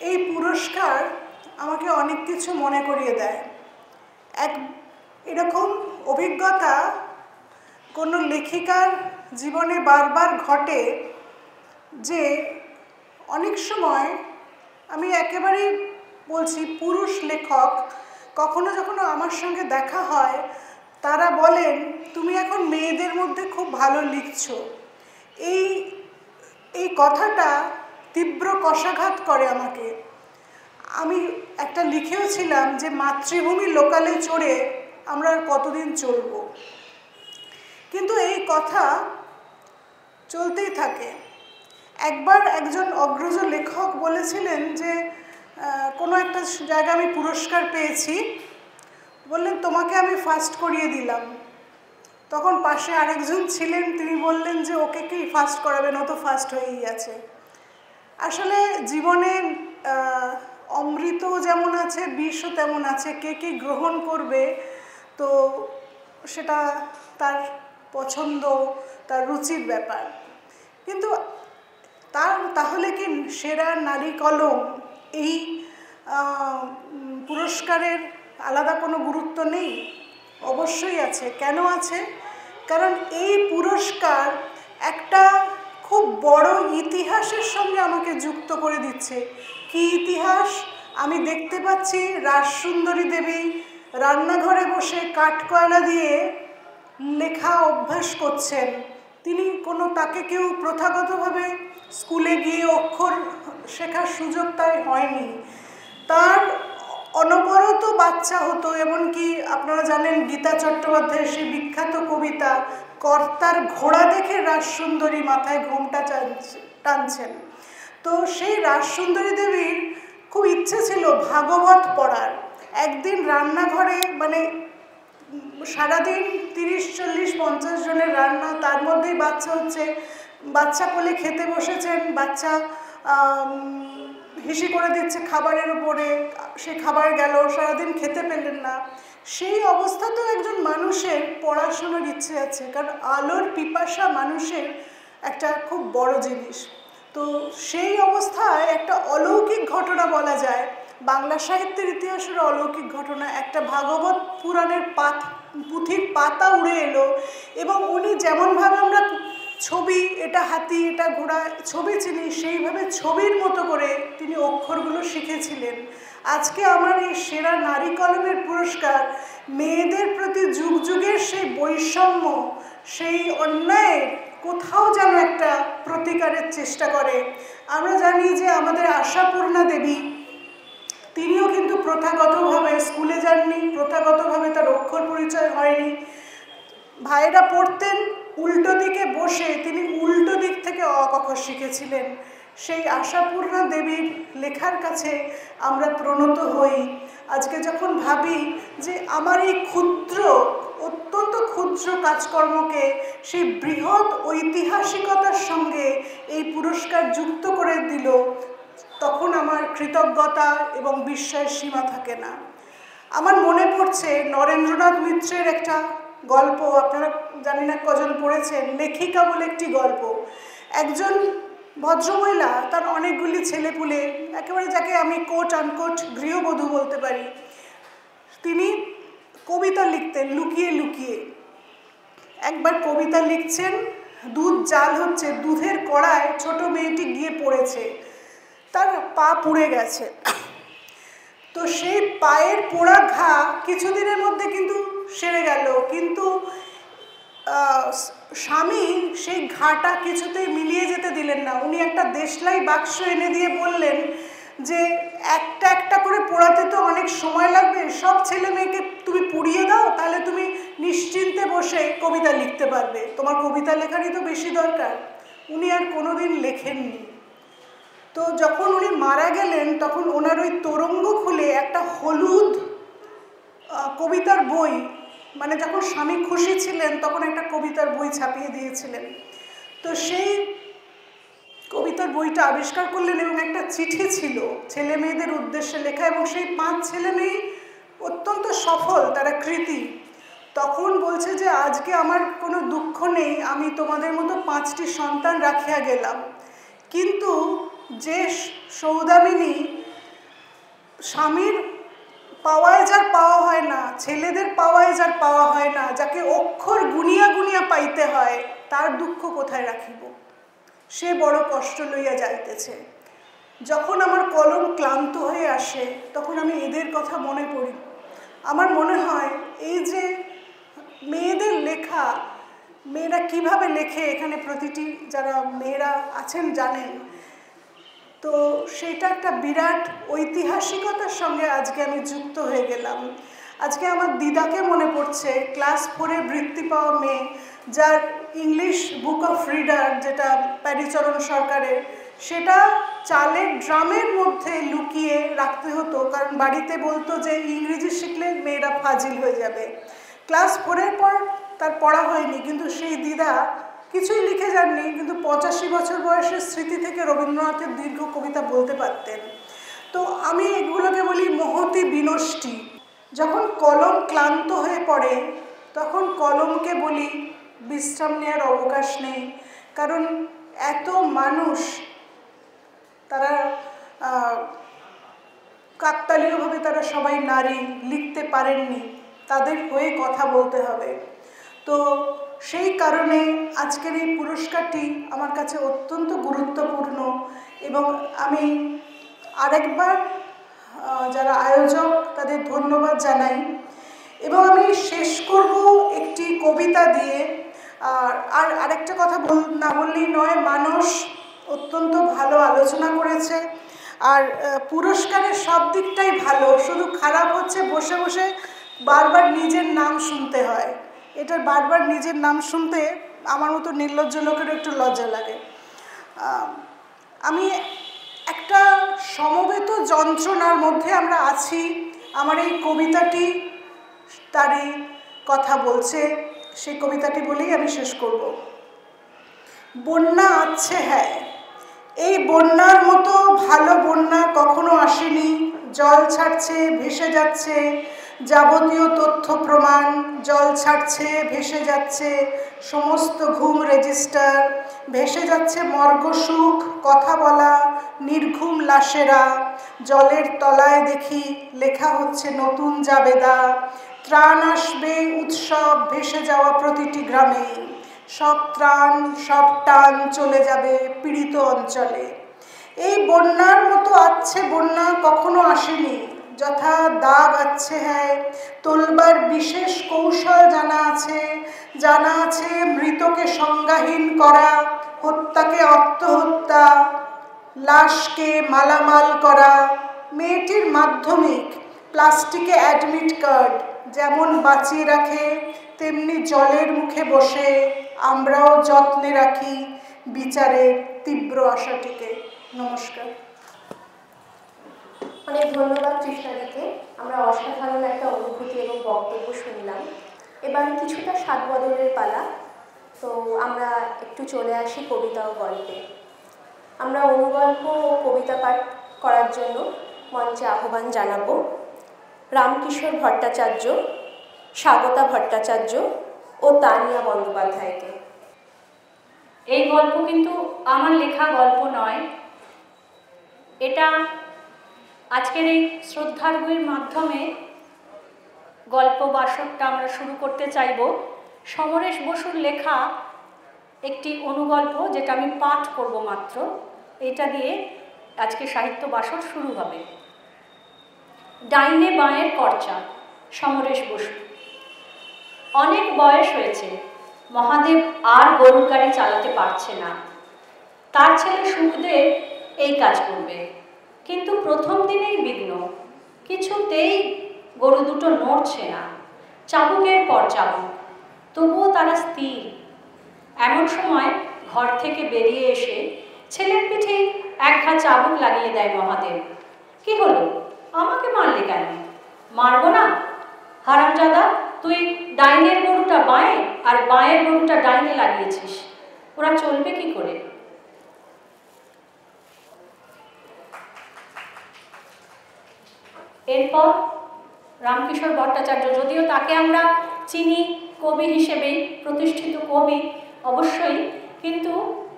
এই পুরস্কার আমাকে অনেক কিছু মনে করিয়ে দেয়। এরকম অভিজ্ঞতা কোনো লেখিকার জীবনে বারবার ঘটে যে অনেক সময়, আমি একেবারেই বলছি পুরুষ লেখক, কখনো যখন আমার সঙ্গে দেখা হয় তারা বলেন তুমি এখন মেয়েদের মধ্যে খুব ভালো লিখছো। এই কথাটা তীব্র কষাঘাত করে আমাকে। আমি একটা লিখেও ছিলাম যে মাতৃভূমি লোকালে চড়ে আমরা আর কতদিন চলব, কিন্তু এই কথা চলতেই থাকে। একবার একজন অগ্রজ লেখক বলেছিলেন যে কোনো একটা জায়গায় আমি পুরস্কার পেয়েছি, বললেন তোমাকে আমি ফার্স্ট করিয়ে দিলাম। তখন পাশে আরেকজন ছিলেন, তিনি বললেন যে ওকে কি ফার্স্ট করাবেন, ও তো ফার্স্ট হয়েই আছে। আসলে জীবনে অমৃত যেমন আছে, বিষও তেমন আছে। কে কি গ্রহণ করবে তো সেটা তার পছন্দ, তার রুচির ব্যাপার। কিন্তু তাহলে কি সেরা নারী কলম এই পুরস্কারের আলাদা কোনো গুরুত্ব নেই? অবশ্যই আছে। কেন আছে? কারণ এই পুরস্কার একটা খুব বড় ইতিহাসের সঙ্গে আমাকে যুক্ত করে দিচ্ছে। কি ইতিহাস? আমি দেখতে পাচ্ছি রাজসুন্দরী দেবী রান্নাঘরে বসে কাঠকয়লা দিয়ে লেখা অভ্যাস করছেন। তাকে কেউ প্রথাগতভাবে স্কুলে গিয়ে অক্ষর শেখার সুযোগ তার হয়নি। তার অনবরত বাচ্চা হতো, এমনকি আপনারা জানেন গীতা চট্টোপাধ্যায়ের সেই বিখ্যাত কবিতা কর্তার ঘোড়া দেখে রাজসুন্দরী মাথায় ঘোমটা টানছেন। তো সেই রাজসুন্দরী দেবীর খুব ইচ্ছে ছিল ভাগবত পড়ার। একদিন রান্নাঘরে, মানে সারাদিন 30-40-50 জনের রান্না, তার মধ্যেই বাচ্চা হচ্ছে, বাচ্চা কোলে খেতে বসেছেন, বাচ্চা হিসি করে দিচ্ছে খাবারের উপরে, সে খাবার গেল, সারাদিন খেতে পেলেন না। সেই অবস্থাতেও একজন মানুষের পড়াশোনার ইচ্ছে আছে, কারণ আলোর পিপাসা মানুষের একটা খুব বড় জিনিস। তো সেই অবস্থায় একটা অলৌকিক ঘটনা বলা যায়, বাংলা সাহিত্যের ইতিহাসের অলৌকিক ঘটনা। একটা ভাগবত পুরাণের পুঁথির পাতা উড়ে এলো, এবং উনি যেমনভাবে আমরা ছবি, এটা হাতি, এটা ঘোড়া, ছবি চিনি, সেইভাবে ছবির মতো করে তিনি অক্ষরগুলো শিখেছিলেন। আজকে আমার এই সেরা নারী কলমের পুরস্কার মেয়েদের প্রতি যুগ যুগের সেই বৈষম্য, সেই অন্যায়ের কোথাও যেন একটা প্রতিকারের চেষ্টা করে। আমরা জানি যে আমাদের আশাপূর্ণা দেবী, তিনিও কিন্তু প্রথাগতভাবে স্কুলে যাননি, প্রথাগতভাবে তার অক্ষর পরিচয় হয়নি। ভাইয়েরা পড়তেন উল্টো দিকে বসে, তিনি উল্টো দিক থেকে অ ক খ শিখেছিলেন। সেই আশাপূর্ণা দেবীর লেখার কাছে আমরা প্রণত হই। আজকে যখন ভাবি যে আমার এই ক্ষুদ্র, অত্যন্ত ক্ষুদ্র কাজকর্মকে সেই বৃহৎ ঐতিহাসিকতার সঙ্গে এই পুরস্কার যুক্ত করে দিল, তখন আমার কৃতজ্ঞতা এবং বিস্ময়ের সীমা থাকে না। আমার মনে পড়ছে নরেন্দ্রনাথ মিত্রের একটা গল্প, আপনারা জানি না কজন পড়েছেন, লেখিকা বলে একটি গল্প। একজন ভদ্রমহিলা, তার অনেকগুলি ছেলেপুলে, একেবারে যাকে আমি কোট আনকোট গৃহবধূ বলতে পারি, তিনি কবিতা লিখতেন লুকিয়ে লুকিয়ে। একবার কবিতা লিখছেন, দুধ জাল হচ্ছে, দুধের কড়ায় ছোট মেয়েটি গিয়ে পড়েছে, তার পা পুড়ে গেছে। তো সেই পায়ের পোড়া ঘা কিছুদিনের মধ্যে কিন্তু সেরে গেল, কিন্তু স্বামী সেই ঘাটা কিছুতেই মিলিয়ে যেতে দিলেন না। উনি একটা দেশলাই বাক্স এনে দিয়ে বললেন যে একটা একটা করে পোড়াতে তো অনেক সময় লাগবে, সব ছেলে মেয়েকে তুমি পুড়িয়ে দাও, তাহলে তুমি নিশ্চিন্তে বসে কবিতা লিখতে পারবে, তোমার কবিতা লেখারই তো বেশি দরকার। উনি আর কোনোদিন লেখেননি। তো যখন উনি মারা গেলেন তখন ওনার ওই তোরঙ্গ খুলে একটা হলুদ কবিতার বই, মানে যখন স্বামী খুশি ছিলেন তখন একটা কবিতার বই ছাপিয়ে দিয়েছিলেন। তো সেই কবিতার বইটা আবিষ্কার করলেন এবং একটা চিঠি ছিল ছেলে মেয়েদের উদ্দেশ্যে লেখা, এবং সেই 5 ছেলে মেয়ে অত্যন্ত সফল, তারা কৃতী। তখন বলছে যে আজকে আমার কোনো দুঃখ নেই, আমি তোমাদের মতো 5টি সন্তান রাখিয়া গেলাম। কিন্তু যে সৌদামিনী স্বামীর পাওয়ায় যার পাওয়া হয় না, ছেলেদের পাওয়ায় যার পাওয়া হয় না, যাকে অক্ষর গুনিয়া গুনিয়া পাইতে হয়, তার দুঃখ কোথায় রাখিব? সে বড় কষ্ট লইয়া যাইতেছে। যখন আমার কলম ক্লান্ত হয়ে আসে তখন আমি এদের কথা মনে করি। আমার মনে হয় এই যে মেয়েদের লেখা, মেয়েরা কিভাবে লেখে, এখানে প্রতিটি যারা মেয়েরা আছেন জানেন, তো সেটা একটা বিরাট ঐতিহাসিকতার সঙ্গে আজকে আমি যুক্ত হয়ে গেলাম। আজকে আমার দিদাকে মনে পড়ছে, ক্লাস 4-এ বৃত্তি পাওয়া মেয়ে, যার ইংলিশ বুক অফ রিডার, যেটা প্যারিচরণ সরকারের, সেটা চালের ড্রামের মধ্যে লুকিয়ে রাখতে হতো, কারণ বাড়িতে বলতো যে ইংরেজি শিখলে মেয়েরা ফাজিল হয়ে যাবে। ক্লাস 4-এর পর তার পড়া হয়নি, কিন্তু সেই দিদা কিছুই লিখে যাননি, কিন্তু 85 বছর বয়সের স্মৃতি থেকে রবীন্দ্রনাথের দীর্ঘ কবিতা বলতে পারতেন। তো আমি এগুলোকে বলি মহতি বিনষ্টি। যখন কলম ক্লান্ত হয়ে পড়ে তখন কলমকে বলি বিশ্রাম নেওয়ার অবকাশ নেই, কারণ এত মানুষ তারা কাকতালীয়ভাবে তারা সবাই নারী, লিখতে পারেননি, তাদের হয়ে কথা বলতে হবে। তো সেই কারণে আজকের এই পুরস্কারটি আমার কাছে অত্যন্ত গুরুত্বপূর্ণ, এবং আমি আরেকবার যারা আয়োজক তাদের ধন্যবাদ জানাই। এবং আমি শেষ করব একটি কবিতা দিয়ে। আর আরেকটা কথা না বললেই নয়, মানুষ অত্যন্ত ভালো আলোচনা করেছে, আর পুরস্কারের সব দিকটাই ভালো, শুধু খারাপ হচ্ছে বসে বসে বারবার নিজের নাম শুনতে হয়। এটার বারবার নিজের নাম শুনতে আমার মতো নির্লজ্জ লোকেরও একটু লজ্জা লাগে। আমি একটা সমবেত যন্ত্রণার মধ্যে আমরা আছি। আমার এই কবিতাটি তারই কথা বলছে, সেই কবিতাটি বলেই আমি শেষ করব। বন্যা আছে, হ্যাঁ, এই বন্যার মতো ভালো বন্যা কখনো আসেনি। জল ছাড়ছে, ভেসে যাচ্ছে যাবতীয় তথ্য প্রমাণ, জল ছাড়ছে, ভেসে যাচ্ছে সমস্ত ঘুম রেজিস্টার, ভেসে যাচ্ছে মর্গসুখ, কথা বলা নির্ঘুম লাশেরা। জলের তলায় দেখি লেখা হচ্ছে নতুন জাবেদা। ত্রাণ আসবে উৎসব ভেসে যাওয়া প্রতিটি গ্রামে, সব ত্রাণ সব টান চলে যাবে পীড়িত অঞ্চলে। এই বন্যার মতো আছে বন্যা কখনো আসেনি, যথা দাগ আছে, হ্যাঁ, তোলবার বিশেষ কৌশল জানা আছে মৃতকে সংজ্ঞাহীন করা, হত্যাকে আত্মহত্যা, লাশকে মালামাল করা। মেয়েটির মাধ্যমিক, প্লাস্টিকে অ্যাডমিট কার্ড, যেমন বাঁচিয়ে রাখে তেমনি জলের মুখে বসে আমরাও যত্নে রাখি বিচারের তীব্র আশাটিকে। নমস্কার। অনেক ধন্যবাদ তৃষ্ণাদিকে। আমরা অসাধারণ একটা অনুভূতি এবং বক্তব্য শুনলাম। এবার কিছুটা স্বাদ বদলের পালা। তো আমরা একটু চলে আসি কবিতা ও গল্পে। আমরা অনুগল্প ও কবিতা পাঠ করার জন্য মঞ্চে আহ্বান জানাবো রামকিশোর ভট্টাচার্য, স্বাগতা ভট্টাচার্য ও তানিয়া বন্দ্যোপাধ্যায়কে। এই গল্প কিন্তু আমার লেখা গল্প নয়, এটা আজকের এই শ্রদ্ধার বইয়ের মাধ্যমে গল্প বাসরটা আমরা শুরু করতে চাইব। সমরেশ বসুর লেখা একটি অনুগল্প, যেটা আমি পাঠ করব মাত্র, এটা দিয়ে আজকে সাহিত্য বাসর শুরু হবে। ডাইনে বাঁয়ের কর্চা, সমরেশ বসু। অনেক বয়স হয়েছে, মহাদেব আর গরুর গাড়ি চালাতে পারছে না। তার ছেলে সুখদেব এই কাজ করবে, কিন্তু প্রথম দিনেই বিঘ্ন, কিছুতেই গরু দুটো নড়ছে না, চাবুকের পর চাবুক, তবুও তারা স্থির। এমন সময় ঘর থেকে বেরিয়ে এসে ছেলের পিঠে এক ঘা চাবুক লাগিয়ে দেয় মহাদেব। কি হলো, আমাকে মারলে কেন? মারবো না? হারামজাদা, তুই ডাইনের গরুটা বাঁয়ে আর বাঁয়ের গরুটা ডাইনে লাগিয়েছিস, ওরা চলবে কি করে? এরপর রামকিশোর ভট্টাচার্য, যদিও তাকে আমরা চিনি কবি হিসেবেই, প্রতিষ্ঠিত কবি অবশ্যই, কিন্তু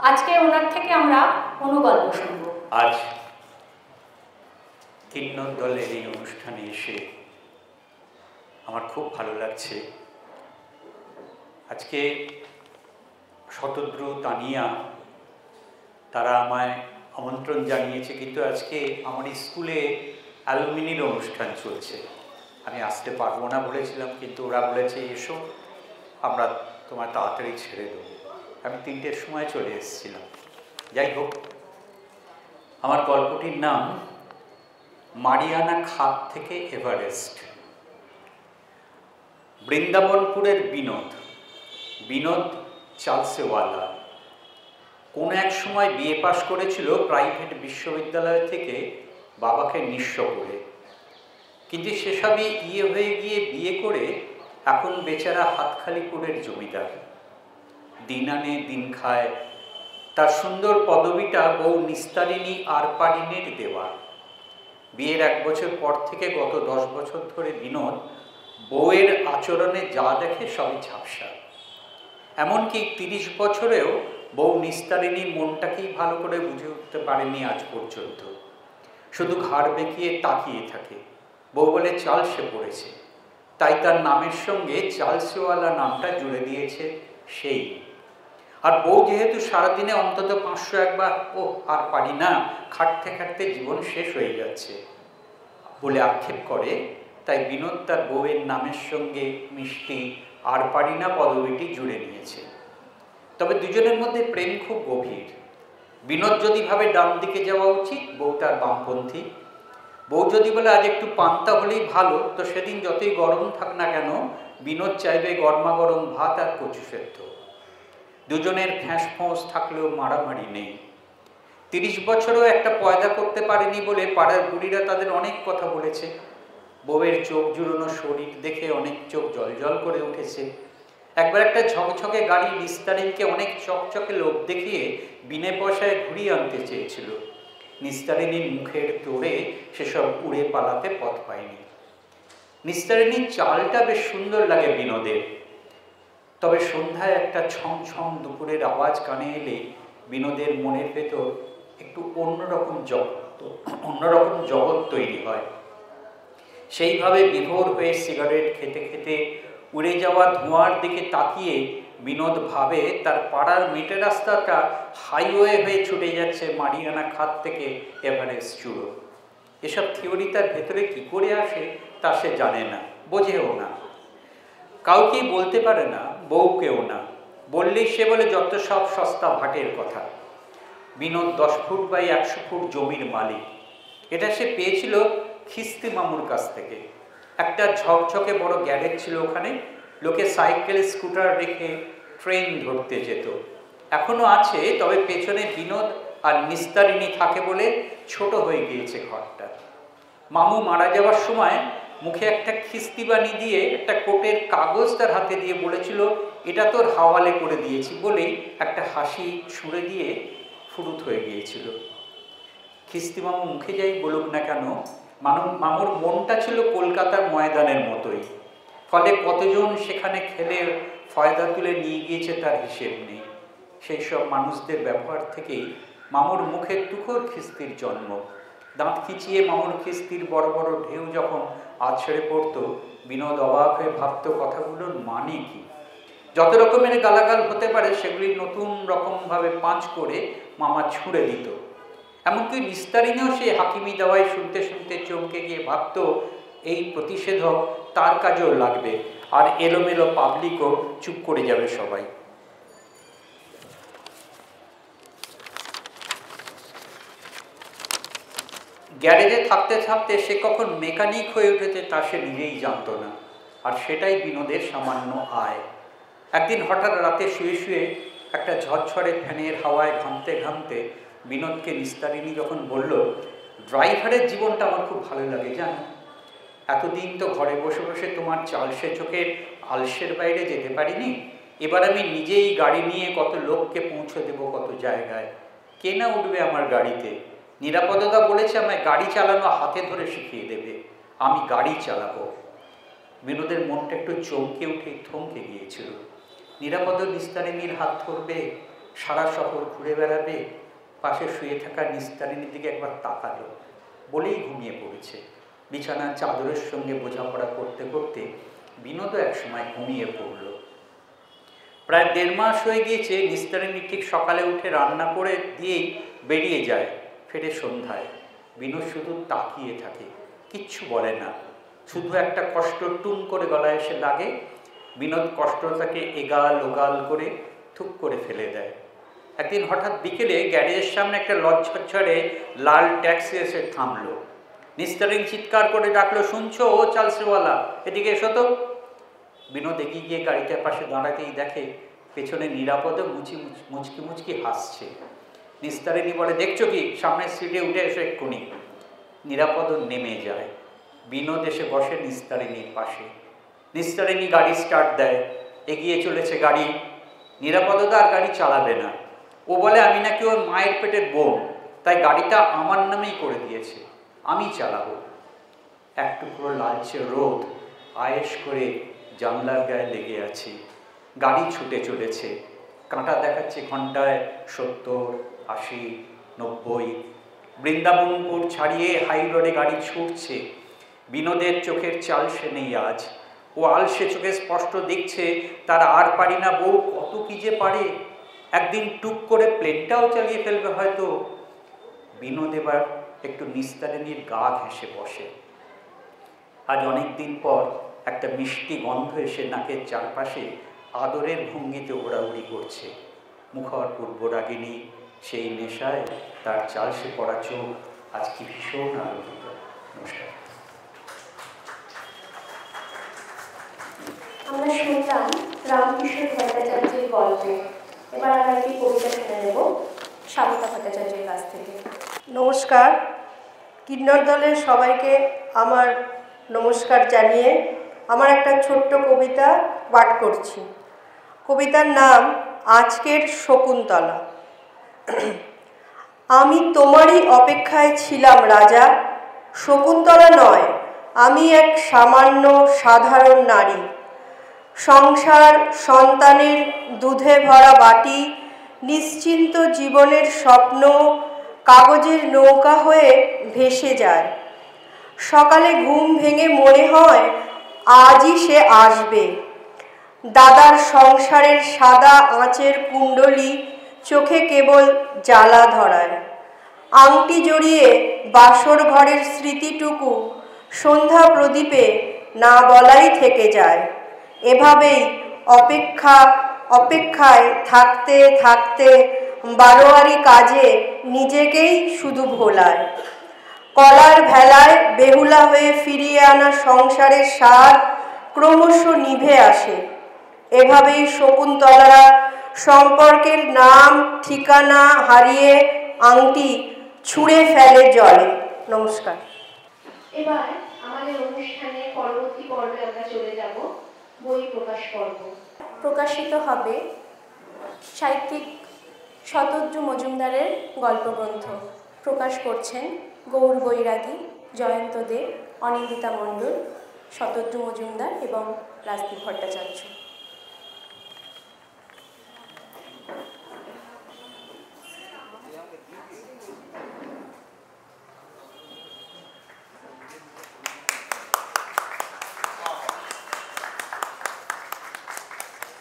আজকে ওনার থেকে আমরা অনুগল্প শুনব। আজ কিন্নর দলের এই অনুষ্ঠানে এসে আমার খুব ভালো লাগছে। আজকে শতদ্রু, তানিয়া তারা আমায় আমন্ত্রণ জানিয়েছে, কিন্তু আজকে আমার স্কুলে অ্যালুমিনির অনুষ্ঠান চলছে। আমি আসতে পারবো না বলেছিলাম, কিন্তু ওরা বলেছে এসো, আমরা তোমার তাড়াতাড়ি ছেড়ে দেবো। আমি 3টের সময় চলে এসেছিলাম। যাই হোক, আমার গল্পটির নাম মারিয়ানা খাত থেকে এভারেস্ট। বৃন্দাবনপুরের বিনোদ চালসেওয়ালা কোন এক সময় বিএ পাশ করেছিল প্রাইভেট বিশ্ববিদ্যালয় থেকে বাবাকে নিঃস্ব করে, কিন্তু সেসবই হয়ে গিয়ে বিয়ে করে এখন বেচারা হাতখালিপুরের জমিদার। দিন আনে দিন খায়। তার সুন্দর পদবিটা বউ নিস্তারিণী আরপারিনের দেওয়া। বিয়ের 1 বছর পর থেকে গত 10 বছর ধরে বিনোদ বউয়ের আচরণে যা দেখে সবই ঝাপসা। এমনকি 30 বছরেও বউ নিস্তারিণীর মনটাকেই ভালো করে বুঝে উঠতে পারেনি আজ পর্যন্ত। শুধু ঘাড় বেঁকিয়ে তাকিয়ে থাকে। বউ বলে চাল সে পড়েছে, তাই তার নামের সঙ্গে চালসেওয়ালা নামটা জুড়ে দিয়েছে সেই। আর বউ যেহেতু সারাদিনে অন্তত 500 একবার আর পারি না, খাটতে খাটতে জীবন শেষ হয়ে যাচ্ছে বলে আক্ষেপ করে, তাই বিনোদ তার বউয়ের নামের সঙ্গে মিষ্টি আর পারি না পদবিটি জুড়ে নিয়েছে। তবে দুজনের মধ্যে প্রেম খুব গভীর। বিনোদ যদি ভাবে ডান দিকে যাওয়া উচিত, বউ তার বামপন্থী। বউ যদি বলে আজ একটু পান্তা হলেই ভালো, তো সেদিন যতই গরম থাক না কেন বিনোদ চাইবে গরমা গরম ভাত আর কচু সেদ্ধ। দুজনের ফ্যাঁস ফোঁস থাকলেও মারামারি নেই। 30 বছরও একটা পয়দা করতে পারেনি বলে পাড়ার বুড়িরা তাদের অনেক কথা বলেছে। বউয়ের চোখ জুড়োনো শরীর দেখে অনেক চোখ জলজল করে উঠেছে। একবার একটা ঝকঝকে গাড়ি নিস্তারিণীকে অনেক চকচকে লোভ দেখিয়ে বিনে পয়সায় ঘুরিয়ে আনতে চেয়েছিল। নিস্তারিণীর মুখের তোড়ে সেসব উড়ে পালাতে পথ পায়নি। নিস্তারিণীর চালটা বেশ সুন্দর লাগে বিনোদের। তবে সন্ধ্যায় একটা ছমছম দুপুরের আওয়াজ কানে এলে বিনোদের মনের ভেতর একটু অন্যরকম জগৎ তৈরি হয়। সেইভাবে বিভোর হয়ে সিগারেট খেতে খেতে উড়ে যাওয়া ধোঁয়ার দিকে তাকিয়ে বিনোদ ভাবে তার পাড়ার মেটে রাস্তাটা হাইওয়ে হয়ে ছুটে যাচ্ছে মারিয়ানা খাত থেকে এভারেস্ট চূড়ো। এসব থিওরি তার ভেতরে কি করে আসে তা সে জানে না, বোঝেও না, কাউকেই বলতে পারে না, বউকেও না। বললেই সে বলে যত সব সস্তা ভাটের কথা। বিনোদ 10 ফুট বাই 100 ফুট জমির মালিক। এটা সে পেয়েছিল খিস্তি মামুর কাছ থেকে। একটা ঝকঝকে বড় গ্যারেজ ছিল ওখানে। লোকে সাইকেল স্কুটার রেখে ট্রেন ধরতে যেত। এখনো আছে, তবে পেছনে বিনোদ আর নিস্তারিণী থাকে বলে ছোট হয়ে গিয়েছে ঘরটা। মামু মারা যাওয়ার সময় মুখে একটা খিস্তিবানি দিয়ে একটা কোটের কাগজ তার হাতে দিয়ে বলেছিল, এটা তোর হাওয়ালে করে দিয়েছি বলেই একটা হাসি ছুঁড়ে দিয়ে ফুরুত হয়ে গিয়েছিল। খিস্তি মামু মুখে যাই বলুক না কেন, মামুর মনটা ছিল কলকাতার ময়দানের মতোই। ফলে কতজন সেখানে খেলে ফয়দা তুলে নিয়ে গিয়েছে তার হিসেব নেই। সেই সব মানুষদের ব্যবহার থেকেই মামুর মুখের তুখোর খিস্তির জন্ম। দাঁত খিচিয়ে মামুর খিস্তির বড় বড় ঢেউ যখন আছড়ে পড়তো, বিনোদ অবাক হয়ে ভাবত কথাগুলোর মানে কি। যত রকমের গালাগাল হতে পারে সেগুলি নতুন রকমভাবে পাঁচ করে মামা ছুঁড়ে দিত। এমনকি নিস্তারিণীও সে হাকিমি দাওয়ায় শুনতে শুনতে চমকে গিয়ে ভাবত এই প্রতিষেধক তার কাজেও লাগবে, আর এলোমেলো পাবলিকও চুপ করে যাবে সবাই। গ্যারেজে থাকতে থাকতে সে কখন মেকানিক হয়ে উঠেছে তা সে নিজেই জানত না, আর সেটাই বিনোদের সামান্য আয়। একদিন হঠাৎ রাতে শুয়ে শুয়ে একটা ঝরঝরে ফ্যানের হাওয়ায় ঘামতে ঘামতে বিনোদকে নিস্তারিণী যখন বলল, ড্রাইভারের জীবনটা আমার খুব ভালো লাগে জানো, এতদিন তো ঘরে বসে বসে তোমার চালসে চোখের আলসের বাইরে যেতে পারিনি, এবার আমি নিজেই গাড়ি নিয়ে কত লোককে পৌঁছে দেব কত জায়গায়, কে না উঠবে আমার গাড়িতে। নিরাপদতা বলেছে আমায় গাড়ি চালানো হাতে ধরে শিখিয়ে দেবে, আমি গাড়ি চালাবো। বিনোদের মনটা একটু চমকে উঠে থমকে গিয়েছিল। নিরাপদ নিস্তারিণীর হাত ধরবে, সারা শহর ঘুরে বেড়াবে, পাশে শুয়ে থাকা নিস্তারিণীর দিকে একবার তাকালো, বলেই ঘুমিয়ে পড়েছে। বিছানার চাদরের সঙ্গে বোঝাপড়া করতে করতে বিনোদও একসময় ঘুমিয়ে পড়ল। প্রায় 1.5 মাস হয়ে গিয়েছে নিস্তারিণী ঠিক সকালে উঠে রান্না করে দিয়েই বেরিয়ে যায়, ফেরে সন্ধ্যায়। বিনোদ শুধু তাকিয়ে থাকে, কিচ্ছু বলে না, শুধু একটা কষ্ট টুম করে গলায় এসে লাগে। বিনোদ কষ্টটাকে এগাল ওগাল করে থুক করে ফেলে দেয়। একদিন হঠাৎ বিকেলে গ্যারেজের সামনে একটা লজ্জরে লাল ট্যাক্সি এসে থামলো। নিস্তারিণী চিৎকার করে ডাকলো, শুনছো ও চালসেওয়ালা, এদিকে এসো তো। বিনোদ এগিয়ে গিয়ে গাড়িটার পাশে দাঁড়াতেই দেখে পেছনে নিরাপদে মুচকি মুচকি হাসছে। নিস্তারিণী বলে, দেখছো কি, সামনের সিটে উঠে এসো এক্ষুনি। নিরাপদ নেমে যায়, বিনোদ এসে বসে নিস্তারিণীর পাশে। নিস্তারিণী গাড়ি স্টার্ট দেয়, এগিয়ে চলেছে গাড়ি। নিরাপদতা আর গাড়ি চালাবে না, ও বলে আমি নাকি ওর মায়ের পেটের বোন, তাই গাড়িটা আমার নামেই করে দিয়েছে, আমি চালাবো। এক টুকরো লালচে রোদ আয়েশ করে জানলার গায়ে লেগে আছে, গাড়ি ছুটে চলেছে, কাঁটা দেখাচ্ছে ঘন্টায় 70, 80, 90। বৃন্দাবনপুর ছাড়িয়ে হাই রোডে গাড়ি ছুটছে। বিনোদের চোখের চাল সে নেই আজ, ও আলসে চোখে স্পষ্ট দেখছে তার আর পারি না বউ কত কি যে পারে, একদিন টুক করে প্লেনটাও চালিয়ে ফেলবে হয়তো। বিনোদ এবার একটু নিস্তারিণীর গা ঘেঁষে বসে। আজ অনেক দিন পর একটা মিষ্টি গন্ধ এসে নাকের চারপাশে আদরের ভঙ্গিতে ওড়াউড়ি করছে। মুখর পূর্বরাগিনী সেই নেশায় তার চালসে পড়া চোখ আজ কি ভীষণ আলোকিত। নমস্কার। আমরা শুনলাম রামকিশোর ভট্টাচার্যের গল্প। এবার আমরা একটি কবিতা শুনে নেব স্বাগতা ভট্টাচার্যের কাছ থেকে। নমস্কার। কিন্নর দলের সবাইকে আমার নমস্কার জানিয়ে আমার একটা ছোট্ট কবিতা পাঠ করছি। কবিতার নাম আজকের শকুন্তলা। আমি তোমারই অপেক্ষায় ছিলাম রাজা, শকুন্তলা নয়, আমি এক সামান্য সাধারণ নারী। সংসার, সন্তানের দুধে ভরা বাটি, নিশ্চিন্ত জীবনের স্বপ্ন কাগজের নৌকা হয়ে ভেসে যায়। সকালে ঘুম ভেঙে মনে হয় আজই সে আসবে। দাদার সংসারের সাদা আঁচের কুণ্ডলি চোখে কেবল জ্বালা ধরায়। আংটি জড়িয়ে বাসর ঘরের স্মৃতিটুকু সন্ধ্যা প্রদীপে না বলাই থেকে যায়। এভাবেই অপেক্ষায় থাকতে থাকতে বারোয়ারি কাজে নিজেকেই শুধু ভোলায়। কলার ভেলায় বেহুলা হয়ে ফিরিয়ে আনা সংসারের স্বাদ ক্রমশ নিভে আসে। এভাবেই শকুন্তলারা সম্পর্কের নাম ঠিকানা হারিয়ে আংটি ছুঁড়ে ফেলে জলে। নমস্কার। এবার আমাদের অনুষ্ঠানে পরবর্তী পর্বে আমরা চলে যাব বই প্রকাশ পর্ব। প্রকাশিত হবে সাহিত্যিক শতদ্রু মজুমদারের গল্পগ্রন্থ। প্রকাশ করছেন গৌর বৈরাগী, জয়ন্ত দে, অনিন্দিতা মণ্ডল, শতদ্রু মজুমদার এবং রাজদীপ ভট্টাচার্য।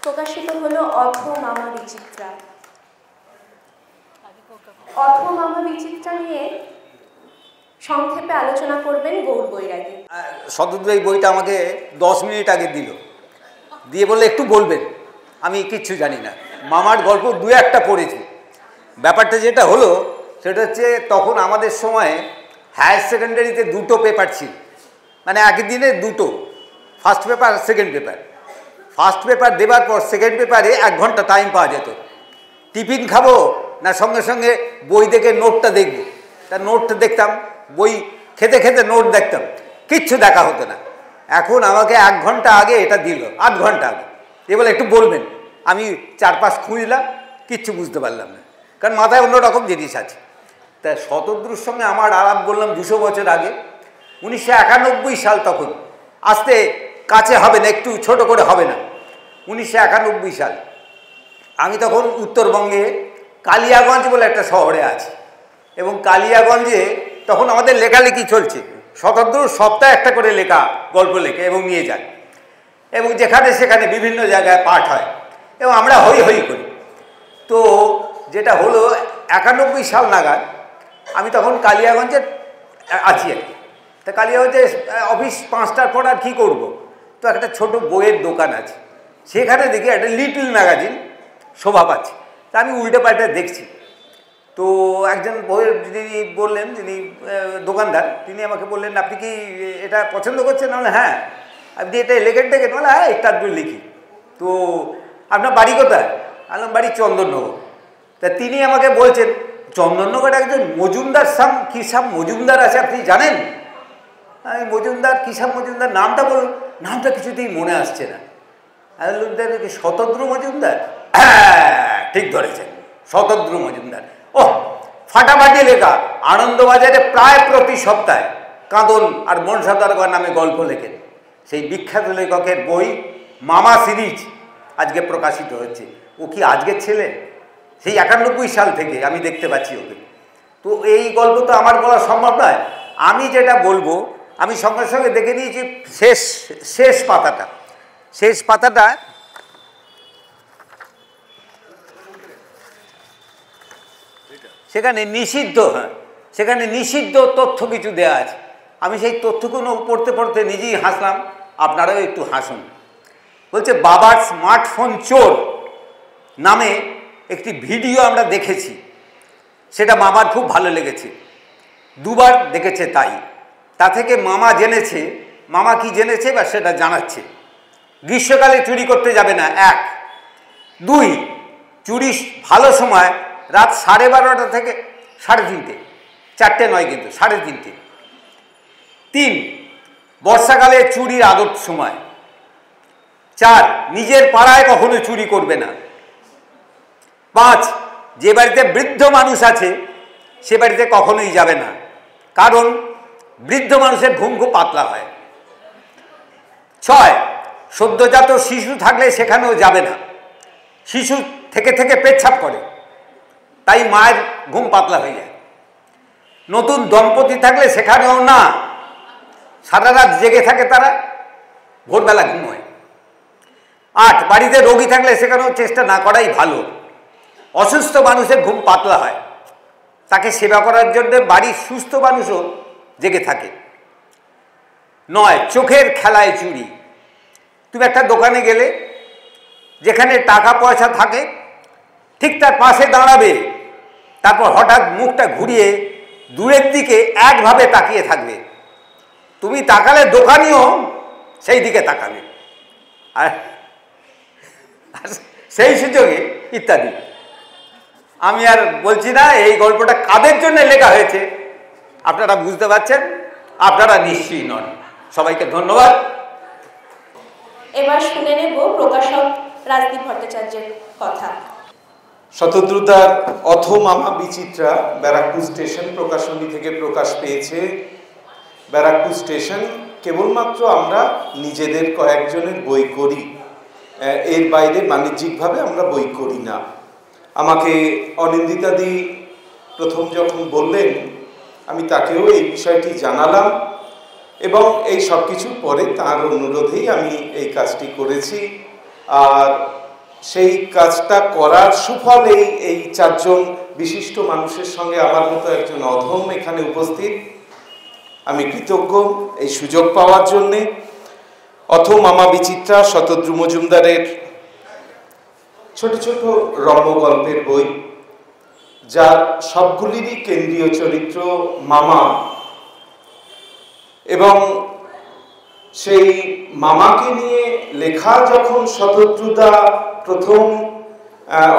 প্রকাশিত হলো অথ মামা বিচিত্রা। অথ মামা বিচিত্রা নিয়ে সংক্ষেপে আলোচনা করবেন গৌর বৈরাগী। শতদ্রু এই বইটা আমাকে 10 মিনিট আগে দিল, দিয়ে বললে একটু বলবেন। আমি কিচ্ছু জানি না, মামার গল্প 2-1টা পড়েছি। ব্যাপারটা যেটা হলো সেটা হচ্ছে তখন আমাদের সময়ে হায়ার সেকেন্ডারিতে 2টো পেপার ছিল, মানে একদিনে 2টো, ফার্স্ট পেপার আর সেকেন্ড পেপার। ফার্স্ট পেপার দেবার পর সেকেন্ড পেপারে 1 ঘন্টা টাইম পাওয়া যেত। টিফিন খাবো না সঙ্গে সঙ্গে বই দেখে নোটটা দেখব? তা নোটটা দেখতাম, বই খেতে খেতে নোট দেখতাম, কিচ্ছু দেখা হতো না। এখন আমাকে 1 ঘন্টা আগে এটা দিল, 8 ঘন্টা আগে, এ বলে একটু বলবেন। আমি 4-5 খুঁজলাম, কিচ্ছু বুঝতে পারলাম না, কারণ মাথায় অন্যরকম জিনিস আছে। তা শতদ্রুর সঙ্গে আমার আলাপ বললাম 200 বছর আগে, 1991 সাল। তখন আসতে কাছে হবে না, একটু ছোট করে হবে না, 1991 সাল। আমি তখন উত্তরবঙ্গে কালিয়াগঞ্জ বলে একটা শহরে আছি, এবং কালিয়াগঞ্জে তখন আমাদের লেখালেখি চলছে। শতদ্রু সপ্তাহে একটা করে লেখা, গল্প লেখে এবং নিয়ে যায়, এবং যেখানে সেখানে বিভিন্ন জায়গায় পাঠ হয়, এবং আমরা হই হই করি। তো যেটা হলো 91 সাল নাগাদ আমি তখন কালিয়াগঞ্জে আছি আর কি। তা কালিয়াগঞ্জে অফিস 5টার পর আর কী করবো, তো একটা ছোট বইয়ের দোকান আছে, সেখানে দেখি একটা লিটল ম্যাগাজিন শোভা পাচ্ছে। তা আমি উল্টে পাল্টে দেখছি, তো একজন বইয়ের যিনি বললেন, যিনি দোকানদার, তিনি আমাকে বললেন, আপনি কি এটা পছন্দ করছেন? নাহলে হ্যাঁ। আপনি এটা লেখেন থেকে? নাহলে হ্যাঁ, একটা আধটু লিখি। তো আপনার বাড়ি কোথায়? বললাম বাড়ি চন্দননগর। তা তিনি আমাকে বলছেন, চন্দননগরে একজন মজুমদার কিসাব মজুমদার আছে, আপনি জানেন? আমি মজুমদার, কিসাব মজুমদার, নামটা বলুন। নামটা কিছুতেই মনে আসছে না। শতদ্রু মজুমদার? হ্যাঁ, ঠিক ধরেছেন, শতদ্রু মজুমদার। ও ফাটাফাটি লেখা, আনন্দবাজারে প্রায় প্রতি সপ্তাহে কাঁদন আর মনসা দরগার নামে গল্প লেখেন। সেই বিখ্যাত লেখকের বই মামা সিরিজ আজকে প্রকাশিত হচ্ছে। ও কি আজকের ছেলে? সেই 91 সাল থেকে আমি দেখতে পাচ্ছি ওকে। তো এই গল্প তো আমার বলা সম্ভব নয়। আমি যেটা বলবো, আমি সঙ্গে সঙ্গে দেখে নিয়েছি শেষ পাতাটা। শেষ পাতাটা সেখানে নিষিদ্ধ, হ্যাঁ, সেখানে নিষিদ্ধ তথ্য কিছু দেওয়া আছে। আমি সেই তথ্যগুলো পড়তে পড়তে নিজেই হাসলাম, আপনারাও একটু হাসুন। বলছে বাবার স্মার্টফোন চোর নামে একটি ভিডিও আমরা দেখেছি, সেটা মামার খুব ভালো লেগেছে, 2 বার দেখেছে। তাই তা থেকে মামা জেনেছে, মামা কি জেনেছে বা সেটা জানাচ্ছে। গ্রীষ্মকালে চুরি করতে যাবে না, 1। 2, চুরি ভালো সময় রাত 12:30 থেকে 3:30, 4টে নয় কিন্তু 3:30। 3, বর্ষাকালে চুরির আদর্শ সময়। 4, নিজের পাড়ায় কখনো চুরি করবে না। 5, যে বাড়িতে বৃদ্ধ মানুষ আছে সে বাড়িতে কখনোই যাবে না, কারণ বৃদ্ধ মানুষের ঘুম খুব পাতলা হয়। 6, সদ্যজাত শিশু থাকলে সেখানেও যাবে না, শিশু থেকে থেকে পেচ্ছাপ করে, তাই মায়ের ঘুম পাতলা হয়ে যায়। নতুন দম্পতি থাকলে সেখানেও না, সারা রাত জেগে থাকে তারা, ভোরবেলা ঘুমোয়। 8, বাড়িতে রোগী থাকলে সেখানেও চেষ্টা না করাই ভালো, অসুস্থ মানুষের ঘুম পাতলা হয়, তাকে সেবা করার জন্য বাড়ির সুস্থ মানুষও জেগে থাকে। 9, চোখের খেলায় চুরি। তুমি একটা দোকানে গেলে, যেখানে টাকা পয়সা থাকে ঠিক তার পাশে দাঁড়াবে, তারপর হঠাৎ মুখটা ঘুরিয়ে দূরের দিকে একভাবে তাকিয়ে থাকবে। তুমি তাকালে দোকানিও সেই দিকে তাকাবে, আর সেই সুযোগে ইত্যাদি। আমি আর বলছি না এই গল্পটা কাদের জন্য লেখা হয়েছে, আপনারা বুঝতে পারছেন, আপনারা নিশ্চয়ই নন। সবাইকে ধন্যবাদ। এবার শুনে নেব প্রকাশক রাজদীপ ভট্টাচার্যের কথা। শতদ্রুদার অথ মামা বিচিত্রা ব্যারাকপুর স্টেশন প্রকাশনী থেকে প্রকাশ পেয়েছে। ব্যারাকপুর স্টেশন কেবলমাত্র আমরা নিজেদের কয়েকজনের বই করি, এর বাইরে বাণিজ্যিকভাবে আমরা বই করি না। আমাকে অনিন্দিতাদি প্রথম যখন বললেন, আমি তাকেও এই বিষয়টি জানালাম, এবং এই সব কিছুর পরে তার অনুরোধেই আমি এই কাজটি করেছি। আর সেই কাজটা করার সুফল এই 4 জন বিশিষ্ট মানুষের সঙ্গে আমার মতো একজন অধম এখানে উপস্থিত। আমি কৃতজ্ঞ এই সুযোগ পাওয়ার জন্যে। অথ মামা বিচিত্রা শতদ্রু মজুমদারের ছোট ছোট রম্যগল্পের বই, যার সবগুলিরই কেন্দ্রীয় চরিত্র মামা, এবং সেই মামাকে নিয়ে লেখা যখন শতদ্রুদা প্রথম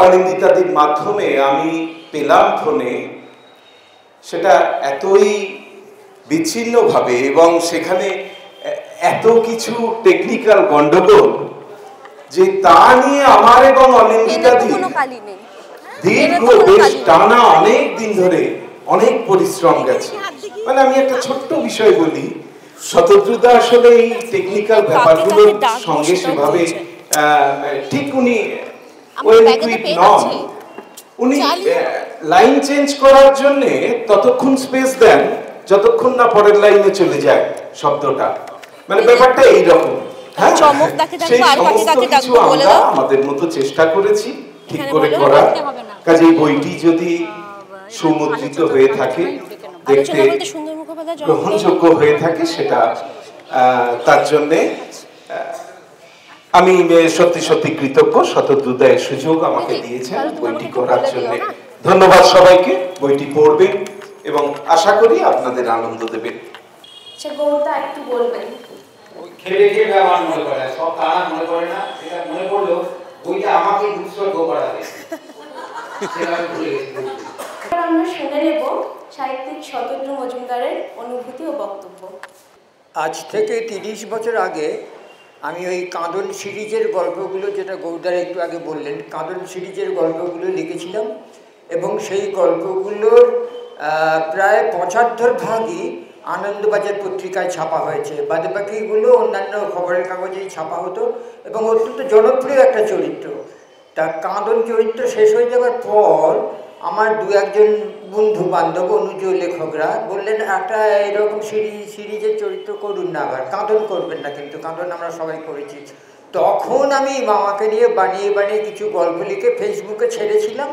অনিন্দিতাদির মাধ্যমে আমি পেলাম ফোনে সেটা এতই বিচ্ছিন্নভাবে এবং সেখানে এত কিছু টেকনিক্যাল গন্ডগোল যে তা নিয়ে আমার এবং অনিন্দিতাদি দীর্ঘ বেশ টানা অনেক দিন ধরে অনেক পরিশ্রম গেছে। মানে আমি একটা ছোট্ট বিষয় বলি, শতদ্রুদা আসলে এই টেকনিক্যাল ব্যাপারগুলোর সঙ্গে সেভাবে ঠিক উনি ওয়েল ইকুইপড নন। উনি লাইন চেঞ্জ করার জন্য ততক্ষণ স্পেস দেন যতক্ষণ না পরের লাইনে চলে যায় শব্দটা, মানে ব্যাপারটা এইরকম। হ্যাঁ, সেই সমস্ত কিছু আমরা আমাদের মতো চেষ্টা করেছি ঠিক করে করার। কাজে বইটি যদি সুমুদ্রিত হয়ে থাকে, দেখতে গ্রহণযোগ্য হয়ে থাকে, সেটা তার জন্যে আমি সত্যি সত্যি কৃতজ্ঞ। শতদ্রুদা এই সুযোগ আমাকে দিয়েছেন বইটি করার জন্য। ধন্যবাদ সবাইকে। বইটি পড়বেন এবং আশা করি আপনাদের আনন্দ দেবেন। একটু বলবেন। খেলে খেলে আমার মনে পড়ে, সব তারা মনে পড়ে না, সেটা মনে পড়লো বইটা আমাকে উৎসর্গ করা হয়েছে। আমরা শুনে নেব সাহিত্যিক শতদ্রু মজুমদারের অনুভূতি ও বক্তব্য। আজ থেকে 30 বছর আগে আমি ওই কাঁদন সিরিজের গল্পগুলো, যেটা গৌরদার একটু আগে বললেন, কাঁদন সিরিজের গল্পগুলো লিখেছিলাম এবং সেই গল্পগুলোর প্রায় 75 ভাগই আনন্দবাজার পত্রিকায় ছাপা হয়েছে, বাদে বাকিগুলো অন্যান্য খবরের কাগজেই ছাপা হতো এবং অত্যন্ত জনপ্রিয় একটা চরিত্র। তা কাঁদন চরিত্র শেষ হয়ে যাওয়ার পর আমার দু একজন বন্ধু বান্ধব অনুজ লেখকরা বললেন, একটা এরকম সিরিজের চরিত্র করুন না, আবার কাঁদন করবেন না, কিন্তু কাঁদন আমরা সবাই করেছি। তখন আমি মামাকে নিয়ে বানিয়ে বানিয়ে কিছু গল্প লিখে ফেসবুকে ছেড়েছিলাম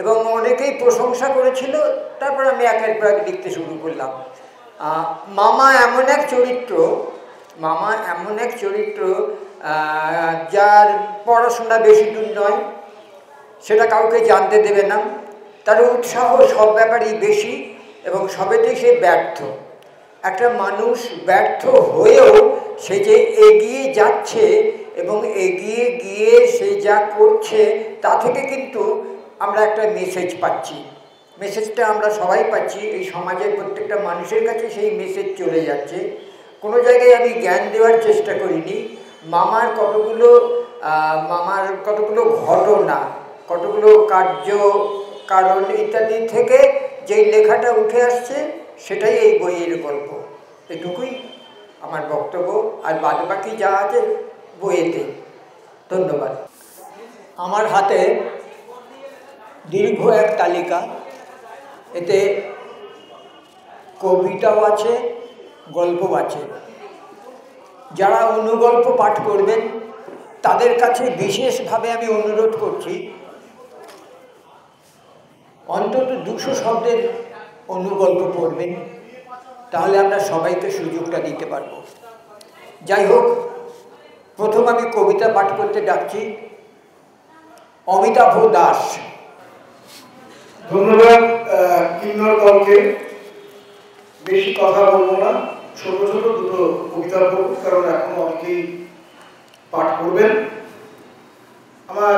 এবং অনেকেই প্রশংসা করেছিল। তারপর আমি একের পর এক লিখতে শুরু করলাম। মামা এমন এক চরিত্র যার পড়াশোনা বেশি দূর নয়, সেটা কাউকে জানতে দেবে না, তার উৎসাহ সব ব্যাপারেই বেশি এবং সবেতেই সে ব্যর্থ। একটা মানুষ ব্যর্থ হয়েও সে যে এগিয়ে যাচ্ছে এবং এগিয়ে গিয়ে সে যা করছে তা থেকে কিন্তু আমরা একটা মেসেজ পাচ্ছি। মেসেজটা আমরা সবাই পাচ্ছি, এই সমাজের প্রত্যেকটা মানুষের কাছে সেই মেসেজ চলে যাচ্ছে। কোনো জায়গায় আমি জ্ঞান দেওয়ার চেষ্টা করিনি। মামার কতগুলো ঘটনা, কতগুলো কার্য কারণ ইত্যাদি থেকে যেই লেখাটা উঠে আসছে সেটাই এই বইয়ের গল্প। এটুকুই আমার বক্তব্য, আর বাদবাকি যা আছে বইয়েতে। ধন্যবাদ। আমার হাতে দীর্ঘ এক তালিকা, এতে কবিতাও আছে, গল্পও আছে। যারা অনুগল্প পাঠ করবেন তাদের কাছে বিশেষভাবে আমি অনুরোধ করছি, অন্তত 200 শব্দের অনুগল্প পড়বেন, তাহলে আমরা সবাইকে সুযোগটা দিতে পারব। যাই হোক, প্রথম আমি কবিতা পাঠ করতে ডাকছি অমিতাভ দাস। ধন্যবাদ কিন্নর দলকে। বেশি কথা বলবো না, ছোট ছোট দুটো কবিতা বলব, কারণ এখন অনেকেই পাঠ করবেন। আমার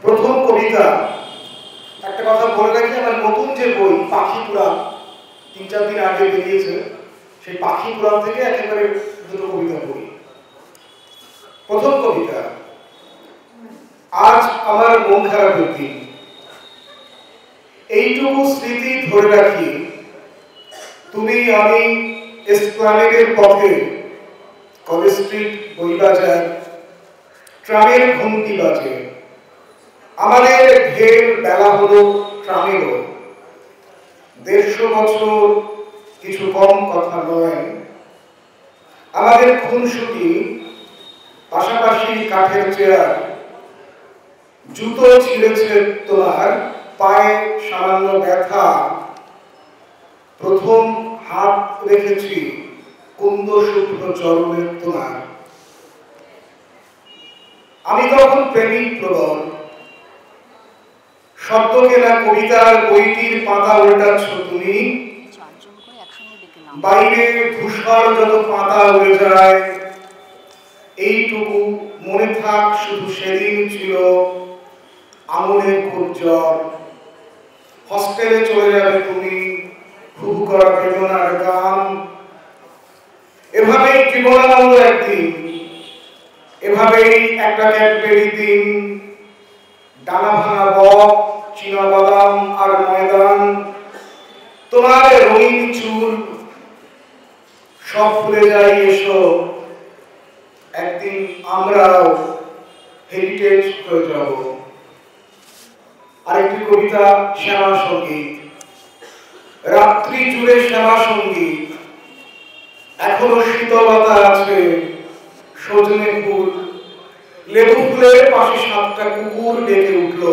প্রথম কবিতা, একটা কথা বলে রাখি, আমার নতুন যে বই পাখি পুরাণ 3-4 দিন আগে বেরিয়েছে, সেই পাখি পুরাণ থেকে একেবারে দুটো কবিতা বলি। প্রথম কবিতা, আজ আমার মন খারাপের দিন। এইটুকু স্মৃতি ধরে রাখি, তুমি আমি এসপ্লানেডের পথে, কলেজ স্ট্রিট বইবাজার, ট্রামের ঘুমটি বাজে। আমাদের ঢের বেলা হলো ট্রামেরও। 150 বছর কিছু কম কথা নয়। আমাদের খুনসুটি, পাশাপাশি কাঠের চেয়ার। জুতো ছিঁড়েছে তোমার, পায়ে সামান্য ব্যথা। প্রথম হাত রেখেছি কুন্দ শুভ্র চরণের তোমার। আমি তখন প্রেমিক প্রবল। শব্দ কেনা কবিতার বইটির পাতা উল্টাচ্ছ তুমি। বাইরে ধূসর যত পাতা উড়ে যায়, এইটুকু মনে থাক শুধু সেদিন ছিল আঙুলের খুব জ্বর। হস্টেলে চলে যাবে তুমি, খুব করা বেদনার গান। এভাবেই জীবনানন্দ একদিন, এভাবেই একটা ক্যাডবেরি দিন, ডানা ভাঙা বক, চীনা বাদাম আর ময়দান, তোমার রঙিন চুল সব ভুলে যাই এসো, একদিন আমরাও হেরিটেজ হয়ে যাব। আরেকটি কবিতা, শ্যামা সঙ্গীত। রাত্রি জুড়ে শ্যামা সঙ্গীত, এখনো শীতলতা আছে, সজনে ফুল, লেবু ফুলের পাশে 7টা কুকুর ডেকে উঠল।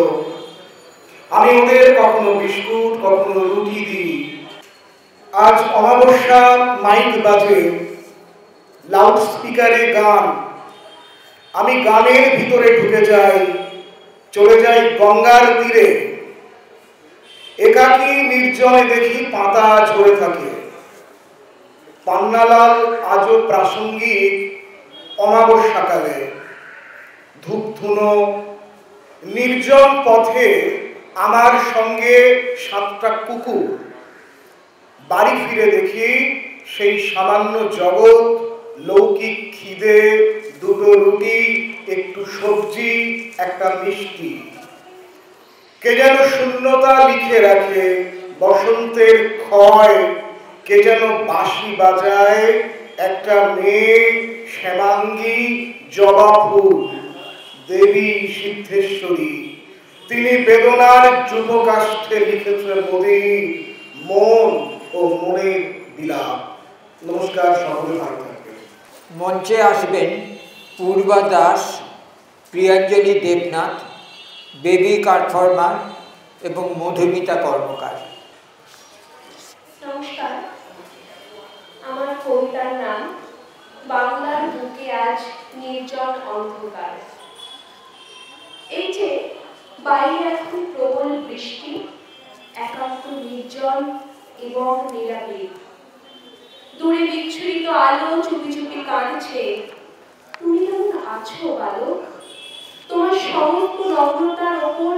আমি ওদের কখনো বিস্কুট, কখনো রুটি দিই। আজ অমাবস্যা, মাইক বাজে, লাউড স্পিকারে গান। আমি গানের ভিতরে ঢুকে যাই, চলে যাই গঙ্গার তীরে। একাকী নির্জনে দেখি পাতা ঝরে থাকে। পান্নালাল আজও প্রাসঙ্গিক অমাবস্যাকালে। ধূপধুনো নির্জন পথে আমার সঙ্গে 7টা কুকুর। বাড়ি ফিরে দেখি সেই সামান্য জগৎ, লৌকিক খিদে, 2টো রুটি, একটু সবজি, একটা মিষ্টি। কে যেন শূন্যতা লিখে রাখে, বসন্তের ক্ষয়। কে যেন বাঁশি বাজায়, একটা মেয়ে, শ্যামাঙ্গী, জবা ফুল, দেবী সিদ্ধেশ্বরী। তিনি বেদনার যুবকাষ্ঠে লিখেছে মোদির মন ও মনের বিলাপ। নমস্কার, সকলে ভালো থাকবেন। মঞ্চে আসবেন পূর্বা দাস, প্রিয়াঞ্জলি দেবনাথ, বেবি কারফর্মার এবং মধুমিতা কর্মকার। নমস্কার, আমার কবিতার নাম বাংলার বুকে আজ নির্জন অন্ধকার। এই যে বাইরে এখন প্রবল বৃষ্টি, একান্ত নির্জন এবং নিরাপদ। দূরে বিচ্ছুরিত আলো চুপি চুপি কাঁদছে। তুমি কেমন আছো বালক? তোমার সমস্ত নগ্নতার ওপর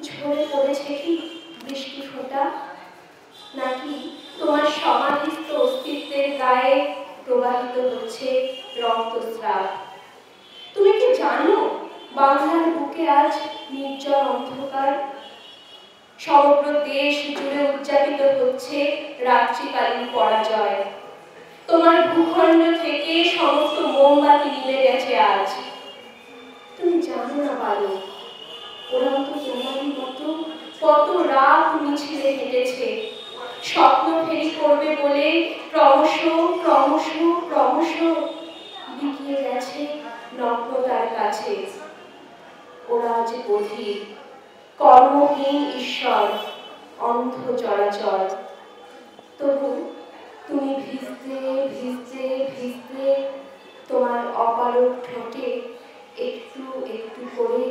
ঝরে পড়েছে কি বৃষ্টি ফোঁটা? নাকি তোমার সমাধিস্থ অস্তিত্বের গায়ে প্রবাহিত হচ্ছে রক্তস্রাব? তুমি কি জানো বাংলার বুকে আজ নির্জন অন্ধকার? সমগ্র দেশ জুড়ে উদযাপিত হচ্ছে রাত্রিকালীন পরাজয়। তোমার ভূখণ্ড থেকে সমস্ত মোমবাতি নিভে গেছে আজ। তুমি জানো না বালক, ওরা তো তোমারই মতো কত রাত মিছিলে হেঁটেছে, স্বপ্ন ফেরি করবে বলে ক্রমশ ক্রমশ ক্রমশ বিকিয়ে গেছে নগ্নতার কাছে। ওরা যে বধির, কর্মহীন ঈশ্বর, অন্ধ চরাচর। তবু তুমি ভিজতে ভিজতে ভিজতে তোমার অপারগ ঠোঁটে একটু একটু করে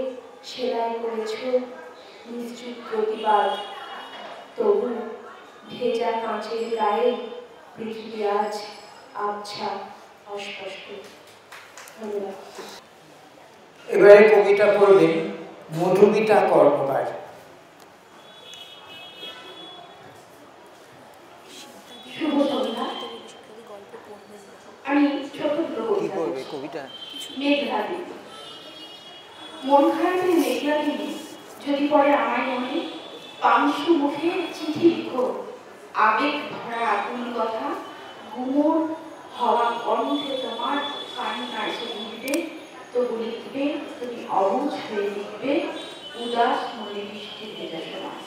সেলাই করেছ নিশ্চুপ প্রতিবাদ। তবু ভেজা কাঁচের গায়ে পৃথিবী আজ আবছা, অস্পষ্ট। ধন্যবাদ। এবারে কবিতা পড়বেন মধুমিতা কর্মকার। শুভ সন্ধ্যা। আমি ছোট কবিতা মেঘলা দিন। মন খারাপের মেঘলা দিনে যদি পড়ে আমায় মনে, পাংশু মুখে চিঠি লিখো, আবেগ ভরা আকুল কথা, গুমোর হওয়া কণ্ঠে তোমার কান্না এসে লিখবে, তবু লিখবে তুমি অবুঝ হয়ে লিখবে, উদাস মনে বৃষ্টি ভেজা সময়।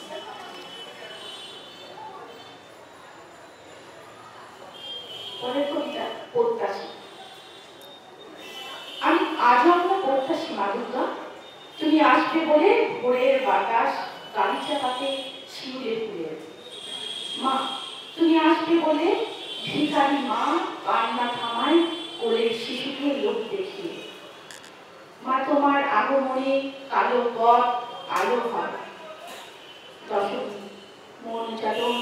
পরের কবিতা প্রত্যাশী। আমি আজন্ম প্রত্যাশী মা দুর্গা, তুমি আসবে বলে ভোরের বাতাস গালিচা পাতে শিউরে ফুলের। মা তুমি আসবে বলে ভিখারি মা কান্না থামায় কোলের শিশুকে লোক দেখিয়ে। মা তোমার আগমনে কালো পথ আলো হয়। দশমী মন যাদন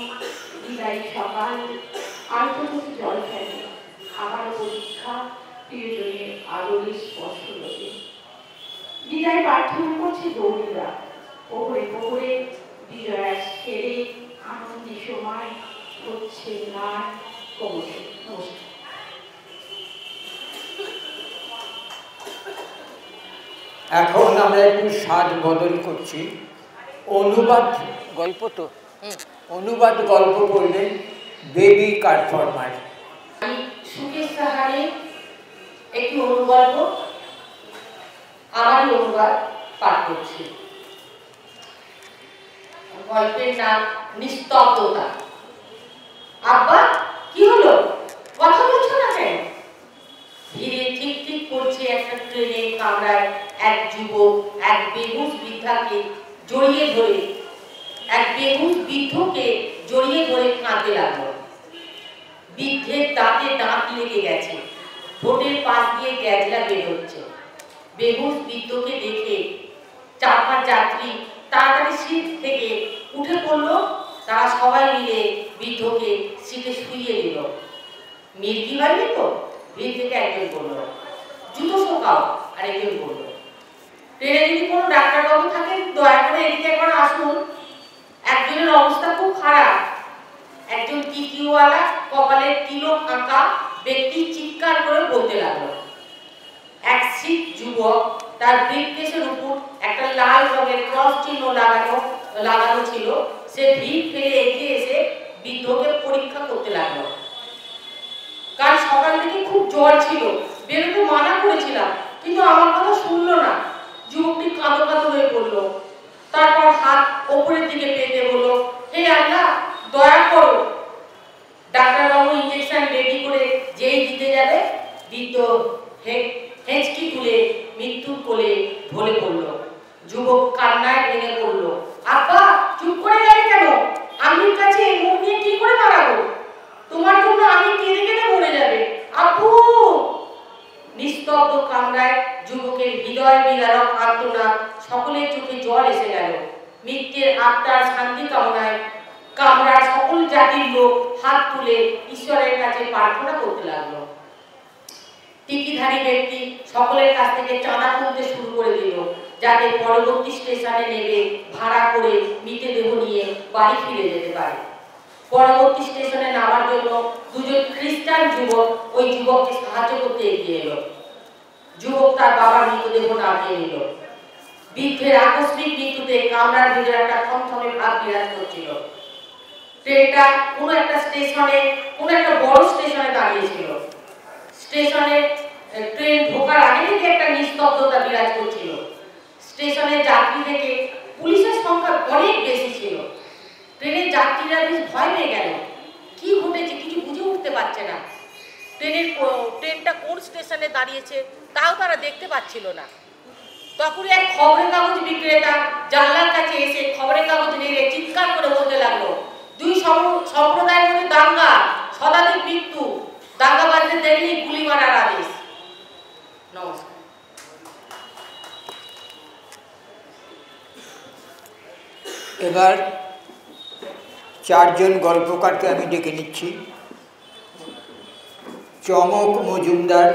বিদায়ী সকাল, আলতো চোখে জল ফেলে, আবার পরীক্ষা প্রিয়জনের আদরে স্পর্শ লোকে। বিদায় প্রার্থনা করছে দৌড়িরা, ওপরে ওপরে বিজয়া সেরে আনন্দের সময় হচ্ছে না ক্রমশ। নমস্কার। এখন আমরা একটু স্বাদ বদল করছি। অনুবাদ গল্প তো অনুবাদ গল্প করলেন বেবি কারফরমার। সুখের সাহারে একটি অনুগল্প আমারই অনুবাদ পাঠ করছি। গল্পের নাম নিস্তব্ধতা। আব্বা কি হলো, কথা বলছো না কেন? ধীরে ঠিক ঠিক করছে একটা ট্রেনের কামরায় এক যুবক এক বেহুশ বৃদ্ধাকে জড়িয়ে ধরে কাঁদতে লাগলো। বৃদ্ধের দাঁতে দাঁত লেগে গেছে, ঠোঁটের পাশ দিয়ে গ্যাজলা বের হচ্ছে। বেহুশ বৃদ্ধকে দেখে 4-5 যাত্রী তাড়াতাড়ি সিট থেকে উঠে পড়লো। তারা সবাই মিলে বৃদ্ধকে সিটে শুইয়ে দিল। মির্গি হয়নি তো? ভিড় থেকে একজন বলল। জুতো শোকাও, আরেকজন বলল। ট্রেনে যদি কোনো ডাক্তারবাবু থাকেন দয়া করে এদিকে একবার আসুন, একজনের অবস্থা খুব খারাপ। একজন টিকিওয়ালা কপালে তিলক আঁকা ব্যক্তি চিৎকার করে বলতে লাগলো। এক শিখ যুবক তার ব্রিফকেসের উপর একটা লাল রঙের ক্রস চিহ্ন লাগানো ছিল। সে ভিড় ফেলে এগিয়ে এসে বৃদ্ধকে পরীক্ষা করতে লাগলো। কাল সকাল থেকে খুব জ্বর ছিল, বেরোতে মানা করেছিলাম, কিন্তু আমার কথা শুনলো না। যুবকটি কাঁদো কাঁদো হয়ে পড়লো। তারপর হাত ওপরের দিকে পেতে বলল, হে আল্লাহ দয়া করো। ডাক্তারবাবু ইঞ্জেকশন রেডি করে যেই দিতে যাবে, বৃদ্ধ হেঁচকি তুলে মৃত্যুর কোলে ঢলে পড়ল। যুবক কান্নায় ভেঙে পড়ল। আব্বা চুপ করে গেলে কেন? আম্মির কাছে মুখ নিয়ে কি করে দাঁড়াবো? তোমার জন্য আমি কেঁদে কেঁদে মরে যাবে। আব্বু! নিস্তব্ধ কামরায় যুবকের হৃদয় বিদারক আর্তনাদ, সকলের চোখে জল এসে গেল। মৃত্যুর আত্মার শান্তি কামনায় কামরার সকল জাতির লোক হাত তুলে ঈশ্বরের কাছে প্রার্থনা করতে লাগলো। টিকিধারী ব্যক্তি সকলের কাছ থেকে চাঁদা তুলতে শুরু করে দিল, যাতে পরবর্তী স্টেশনে নেবে ভাড়া করে মৃতদেহ নিয়ে বাড়ি ফিরে যেতে পারে। পরবর্তী স্টেশনে নামার জন্য দুজন খ্রিস্টান যুবক ওই যুবককে সাহায্য করতে এগিয়ে এলো। যুবক তার বাবার মৃতদেহ নামিয়ে নিল। বৃদ্ধের আকস্মিক মৃত্যুতে কামরার ভিতরে একটা থমথমে ভাব বিরাজ করছিল। ট্রেনটা কোনো একটা বড় স্টেশনে দাঁড়িয়েছিল। স্টেশনে ট্রেন ঢোকার আগে থেকে একটা নিস্তব্ধতা বিরাজ করছিল। স্টেশনের যাত্রী থেকে পুলিশের সংখ্যা অনেক বেশি ছিল। ট্রেনের যাত্রীরা বেশ ভয় পেয়ে গেল। কি ঘটেছে কিছু বুঝে উঠতে পারছে না। ট্রেনটা কোন স্টেশনে দাঁড়িয়েছে তাও তারা দেখতে পাচ্ছিল না। তখনই এক খবরের কাগজ বিক্রেতা জানলার কাছে এসে খবরের কাগজ নিয়ে চিৎকার করে বলতে লাগলো, দুই সম্প্রদায়ের মধ্যে দাঙ্গা, শতাধিক মৃত্যু, দাঙ্গাবাজদের দেখলেই গুলি মারার আদেশ। নমস্কার। এবার 4 জন গল্পকারকে আমি ডেকে নিচ্ছি। চমক মজুমদার,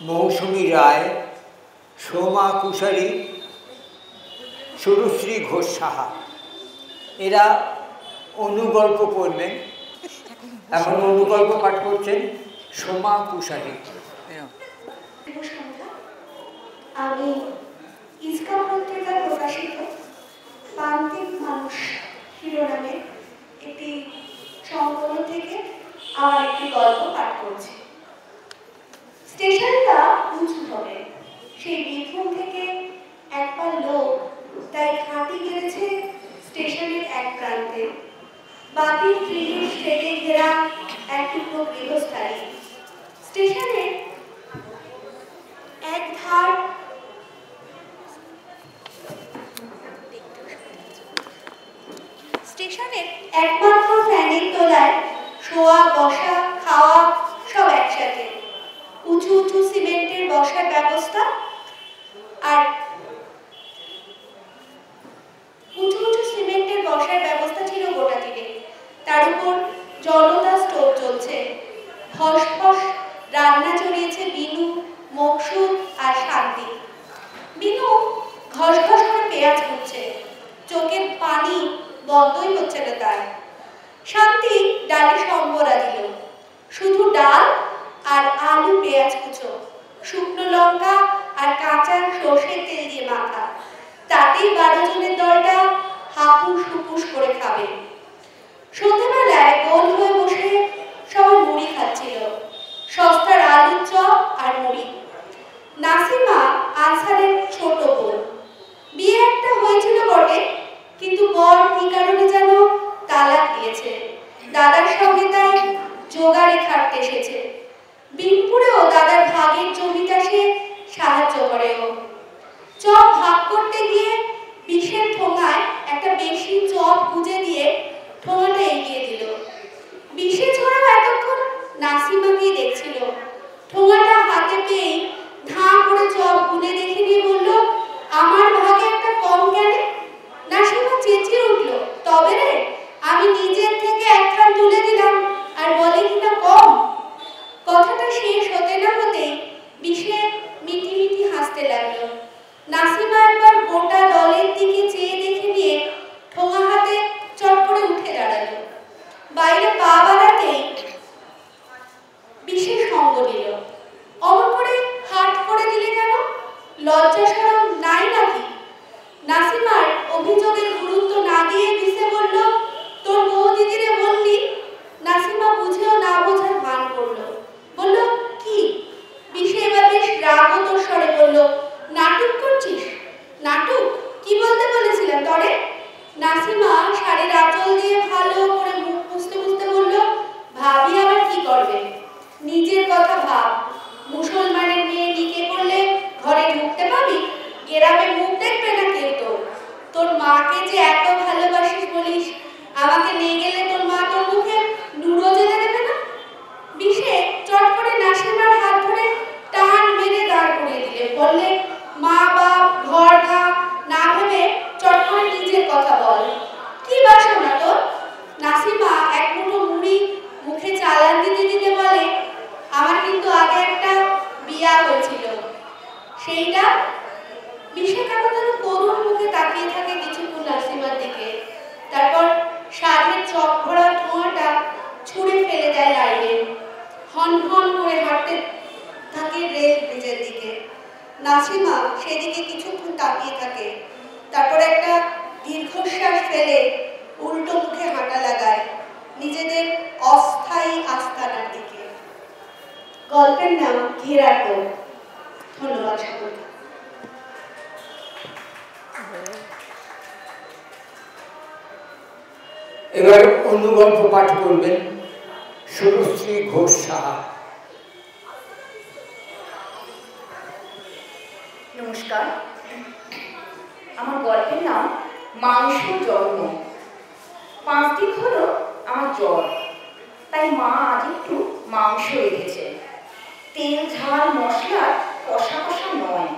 মৌসুমী রায়, সোমা কুশারি, সুরশ্রী ঘোষ সাহা। এরা অনুগল্প পড়বেন। এখন অনুগল্প পাঠ করছেন সোমা কুশারি। আমি ইস্কা পত্রিকায় প্রকাশিত প্রান্তিক মানুষ শিরোনামে একটি সংকলন থেকে আমার একটি গল্প পাঠ করছি। স্টেশনটা উঁচু হবে, সেই বীরভূম থেকে একবার লোক তাই খাঁটি গেড়েছে স্টেশনের এক প্রান্তে। বাতির ট্রেনের শেডে ঘেরা এক টুকরো গৃহস্থালী। স্টেশনের এক ধার স্টেশনের একমাত্র ফ্যানের তলায় শোয়া বসা খাওয়া সব একসাথে। উঁচু উঁচু সিমেন্টের বসার ব্যবস্থা আর ছিল গোটা তীরে। তার উপর জনতা স্টোভ চলছে। ফস ফস রান্না চড়িয়েছে বিনু, মকসুদ আর শান্তি। বিনু ঘস ঘস করে পেঁয়াজ কুটছে, চোখ তার। শান্তি ডালে সম্বরা দিল, শুধু ডাল আর আলু পেঁয়াজ কুচো, শুকনো লঙ্কা আর কাঁচা সর্ষের তেল দিয়ে মাখা। তাতেই 12 জনের দলটা হাপুস হুপুস করে খাবে। সন্ধ্যাবেলায় গোল হয়ে বসে সবাই মুড়ি খাচ্ছিল, সস্তার আলুর চপ আর মুড়ি। নাসিমা আনসারের ছোট বোন, বিয়ে একটা হয়েছিল বটে, কিন্তু বর কি কারণে যেন তালাক দিয়েছে। দাদার সঙ্গে তাই জোগাড়ে খাটতে এসেছে। বিনপুরেও দাদার ভাগের জমি চাষে সাহায্য করে ও। চপ ভাগ করতে গিয়ে বিষের ঠোঙায় একটা বেশি চপ গুজে দিয়ে ঠোঙাটা এগিয়ে দিল। বিষে ছড়াও এতক্ষণ নাসিমাকেই দেখছিল। ঠোঙাটা হাতে পেয়েই ধাঁ করে চপ গুলে দেখে নিয়ে বলল, আমার ভাগে একটা কম কেন? নাসিমা চেঁচিয়ে উঠল, তবে রে, আমি নিজের থেকে একখান তুলে দিলাম আর বলে কিনা কম। কথাটা শেষ হতে না হতেই বিষে মিটি মিটি হাসতে লাগলো। নাসিমা একবার গোটা দলের দিকে চেয়ে দেখে নিয়ে ঠোঙা হাতে চট করে উঠে দাঁড়ালো। বাইরে পা বাড়াতেই বিষে সঙ্গ নিল। অমন করে হাট করে দিলে কেন? লজ্জা শরম নাই নাকি? নাসিমার অভিযোগের গুরুত্ব না দিয়ে বিষে বলল, তোর বউ দিদিরে বললি? নাসিমা বুঝেও না বোঝার ভান করলো, বলল কি? বিষে এবার বেশ রাগত স্বরে বলল, নাটক করছিস? নাটক? কি বলতে বলেছিলাম তরে? নাসিমা শাড়ির আঁচল দিয়ে ভালো করে মুখ পুছতে পুছতে বলল, ভাবি আবার কি করবে? নিজের কথা ভাব। মুসলমানের মেয়ে নিকে করলে ঘরে ঢুকতে পাবি? গ্রামে মুখ দেখবে না কেউ তোর? তোর মাকে যে এত ভালোবাসিস বলিস, আমাকে নিয়ে গেলে তোর মা তোর মুখে নুড়ো জেলে দেবে না? বিষে চট করে নাসিমার হাত ধরে টান মেরে দাঁড় করিয়ে দিলে, বললে, মা বাপ ঘর ঘা না ভেবে চট করে নিজের কথা বল। কি বাসনা তোর? নাসিমা এক মুঠো মুড়ি মুখে চালান দিতে দিতে বলে, আমার কিন্তু আগে একটা বিয়া হয়েছিল। সেইটা? বিষে কেন যেন করুণ মুখে তাকিয়ে থাকে কিছুক্ষণ নাসিমার দিকে, তারপর সাধের চক ভরা ঠোঁয়াটা ছুঁড়ে ফেলে দেয় লাইনে। হন হন করে হাঁটতে থাকে রেল ব্রিজের দিকে। নাসিমা সেদিকে কিছুক্ষণ তাকিয়ে থাকে, তারপর একটা দীর্ঘশ্বাস ফেলে উল্টো মুখে হাঁটা লাগায় নিজেদের অস্থায়ী আস্তানার দিকে। গল্পের নাম ঘেরার দৌড়। ধন্যবাদ সকলকে। এবার অন্য গল্প পাঠ করবেন শুভশ্রী ঘোষ সাহা। নমস্কার, আমার গল্পের নাম মাংস জন্ম। 5 দিন হলো আমার জ্বর, তাই মা আজ একটু মাংস রেখেছে। তেল ঝাল মশলা কষা কষা নয়,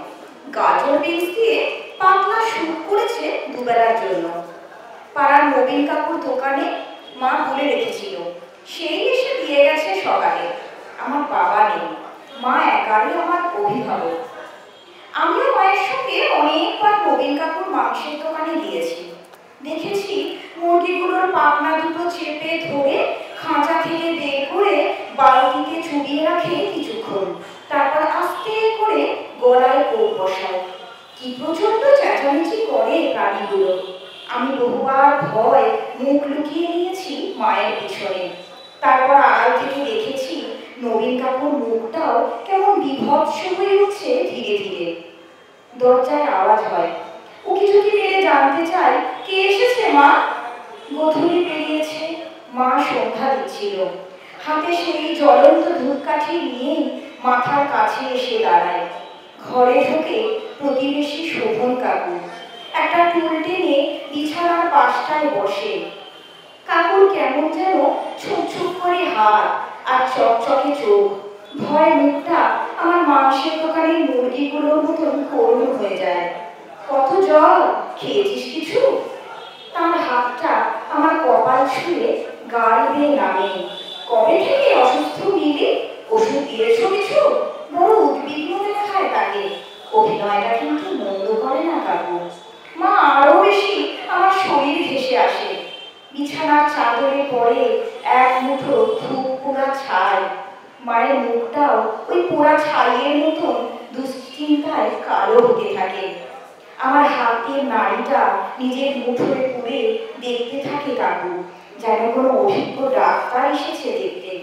গাজর বিনস দিয়ে পাতলা স্যুপ করেছে দুবেলার জন্য। পাড়ার নবীন কাকুর দোকানে মা বলে রেখেছিল, সেই এসে দিয়ে গেছে সকালে। আমার বাবা নেই, মা একাই আমার অভিভাবক। আমিও মায়ের সঙ্গে অনেকবার নবীন কাকুর মাংসের দোকানে গিয়েছি। দেখেছি মুরগিগুলোর পাখনা দুটো চেপে ধরে খাঁচা থেকে বের করে বালতিতে চুবিয়ে রাখে কিছুক্ষণ, তারপর আস্তে করে গলায় কোপ বসায়। কি প্রচন্ড চেঁচামেচি করে প্রাণীগুলো। আমি বহুবার ভয় মুখ লুকিয়ে নিয়েছি মায়ের পিছনে। তারপর আড়াল থেকে দেখেছি নবীন কাকুর মুখটাও কেমন বিভৎস হয়ে উঠছে ধীরে ধীরে। দরজায় আওয়াজ হয়, উকি ঝুঁকি মেরে জানতে চায়, কে এসেছে মা? গোধূলি পেরিয়েছে, মা সন্ধ্যা দিচ্ছিল। হাতে সেই জ্বলন্ত ধূপকাঠি নিয়ে মাথার কাছে এসে দাঁড়ায়। ঘরে ঢোকে প্রতিবেশী শোভন কাকু। একটা টুল টেনে বিছানার পাশটায় বসে। কাকুর কেমন যেন ছুপ ছুপ করে হাত আর চকচকে চোখ। ভয় মুখটা আমার মাংসের দোকানের মুরগিগুলোর মতন করুণ হয়ে যায়। কত জল, খেয়েছিস কিছু? তার হাতটা আমার কপাল ছুঁয়ে গাল বেয়ে নামে। কবে থেকে অসুস্থ মিলে? ওষুধ দিয়েছ কিছু? বড় উদ্বিগ্ন দেখায় তাকে। অভিনয়টা কিন্তু মন্দ করে না কাকু। মা আরো বেশি আমার শরীর ঘেঁষে আসে। বিছানার চাদরে পড়ে এক মুঠো ধূপ পোড়া ছাই। মায়ের মুখটাও ওই পোড়া ছাইয়ের মতন দুশ্চিন্তায় কালো হতে থাকে। আমার হাতের নাড়িটা নিজের মুঠোয় পুড়ে দেখতে থাকে কাকু, যেন কোনো অভিজ্ঞ ডাক্তার এসেছে দেখতে।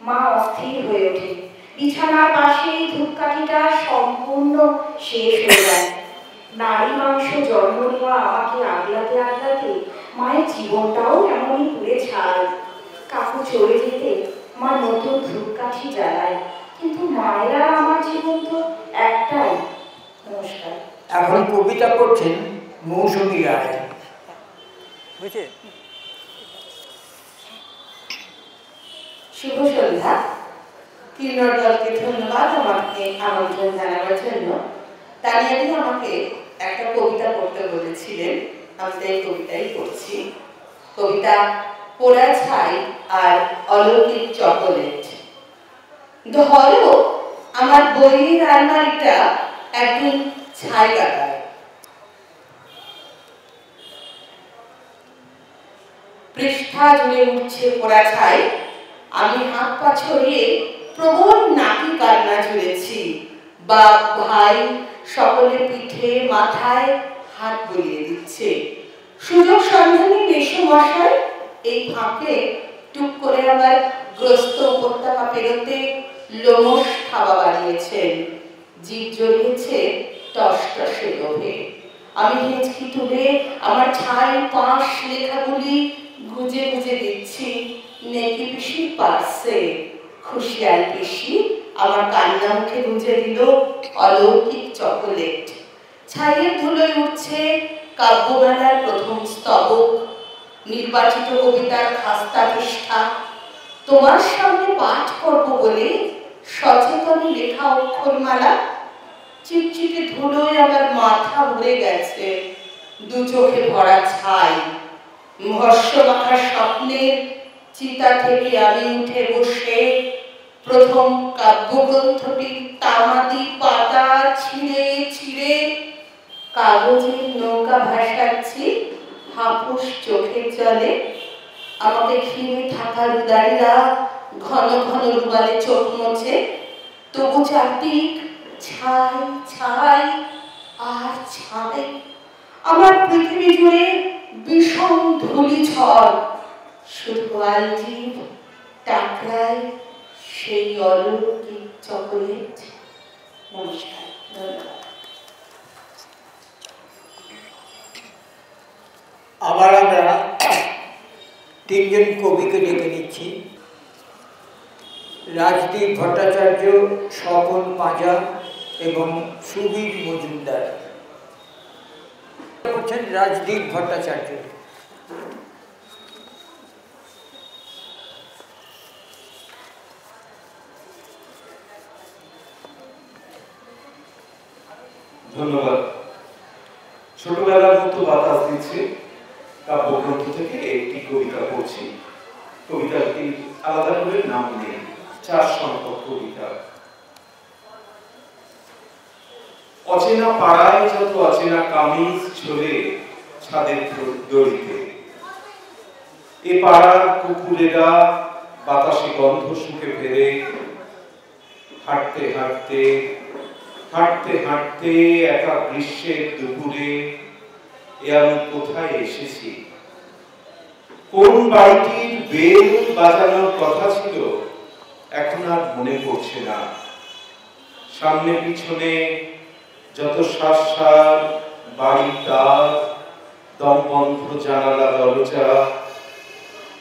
মা অস্থির হয়ে ওঠে। বিছানার পাশে ধূপকাঠিটা সম্পূর্ণ শেষ হয়ে যায়। নারী মাংস জন্ম নেওয়া আমাকে আগলাতে আগলাতে মায়ের জীবনটাও এমনই পুড়ে ছাই। কাকু চলে যেতে মা নতুন ধূপকাঠি জ্বালায়, কিন্তু মায়ের আর আমার জীবন তো একটাই। নমস্কার। এখন কবিতা পড়ছেন মৌসুমী রায়। বুঝছে? শুভ সন্ধ্যা। কিন্নর দলকে ধন্যবাদ আমাকে আমন্ত্রণ জানাবার জন্য। তানিয়াদি আমাকে একটা কবিতা পড়তে বলেছিলেন, আমি তাই কবিতাই পড়ছি। কবিতা পোড়া ছাই আর অলৌকিক চকোলেট। ধরো আমার বইয়ের আলমারিটা একদিন ছাই কাটায়। পৃষ্ঠা জুড়ে উঠছে পোড়া ছাই। আমি হাত পা ছড়িয়ে প্রবল নাকি কান্না জুড়েছি। বাপ ভাই সকলে পিঠে মাথায় হাত বুলিয়ে দিচ্ছে। সুযোগ সন্ধানী মেসোমশাই এই ফাঁকে টুক করে আমার গ্রস্ত উপত্যকা পেরোতে লোমশ খাওয়া বাড়িয়েছেন। জীব জড়িয়েছে টসটসে লোভে। আমি হেঁচকি তুলে আমার ছাই পাশ লেখাগুলি গুজে গুজে দিচ্ছি নেকি পিসির পার্সে। খুশিয়াল পিসি আমার কান্না মুখে গুজে দিল অলৌকিক চকোলেট। ছাইয়ের ধুলোয় উঠছে কাব্যমেলার প্রথম স্তবক, নির্বাচিত কবিতার খাস্তা পৃষ্ঠা। তোমার সামনে পাঠ করব বলে সচেতনে লেখা অক্ষরমালা। চিটচিটে ধুলোয় আমার মাথা উড়ে গেছে, দু চোখে ভরা ছাই। ভস্য মাখা স্বপ্নের চিতা থেকে আমি উঠে বসে প্রথম কাব্যগ্রন্থটির তামাদি পাতা ছিঁড়ে ছিঁড়ে কাগজের নৌকা ভাসাচ্ছি হাপুস চোখের জলে। আমাকে ঘিরে থাকা রুদারীরা ঘন ঘন রুমালে চোখ মোছে। তবু চারদিক ছাই ছাই আর ছাই। আমার পৃথিবী জুড়ে বিষম ধুলি ঝড়। শুধু আলজিভ টাকরায় সেই অলৌকিক চকোলেট। নমস্কার, ধন্যবাদ। আবার আমরা তিনজন কবিকে ডেকে নিচ্ছি। রাজদীপ ভট্টাচার্য, স্বপন পাঁজা এবং সুবীর মজুমদার। করছেন রাজদীপ ভট্টাচার্য। ধন্যবাদ। ছোটবেলার মতো বাতাস দিচ্ছে কাব্যগ্রন্থ থেকে একটি কবিতা পড়ছি। কবিতাটি আলাদা করে নাম নেই, 4 সংখ্যক কবিতা। অচেনা পাড়ায় যত অচেনা কামিজ ঝোলে ছাদের দড়িতে, এ পাড়ার কুকুরেরা বাতাসে গন্ধ শুকে ফেরে। হাঁটতে হাঁটতে হাঁটতে হাঁটতে একা গ্রীষ্মের দুপুরে এ আমি কোথায় এসেছি? কোন বাড়িটির বেল বাজানোর কথা ছিল এখন আর মনে পড়ছে না। সামনে পিছনে যত শ্বাস বাড়ির দ্বার, দম বন্ধ জানালা দরজা,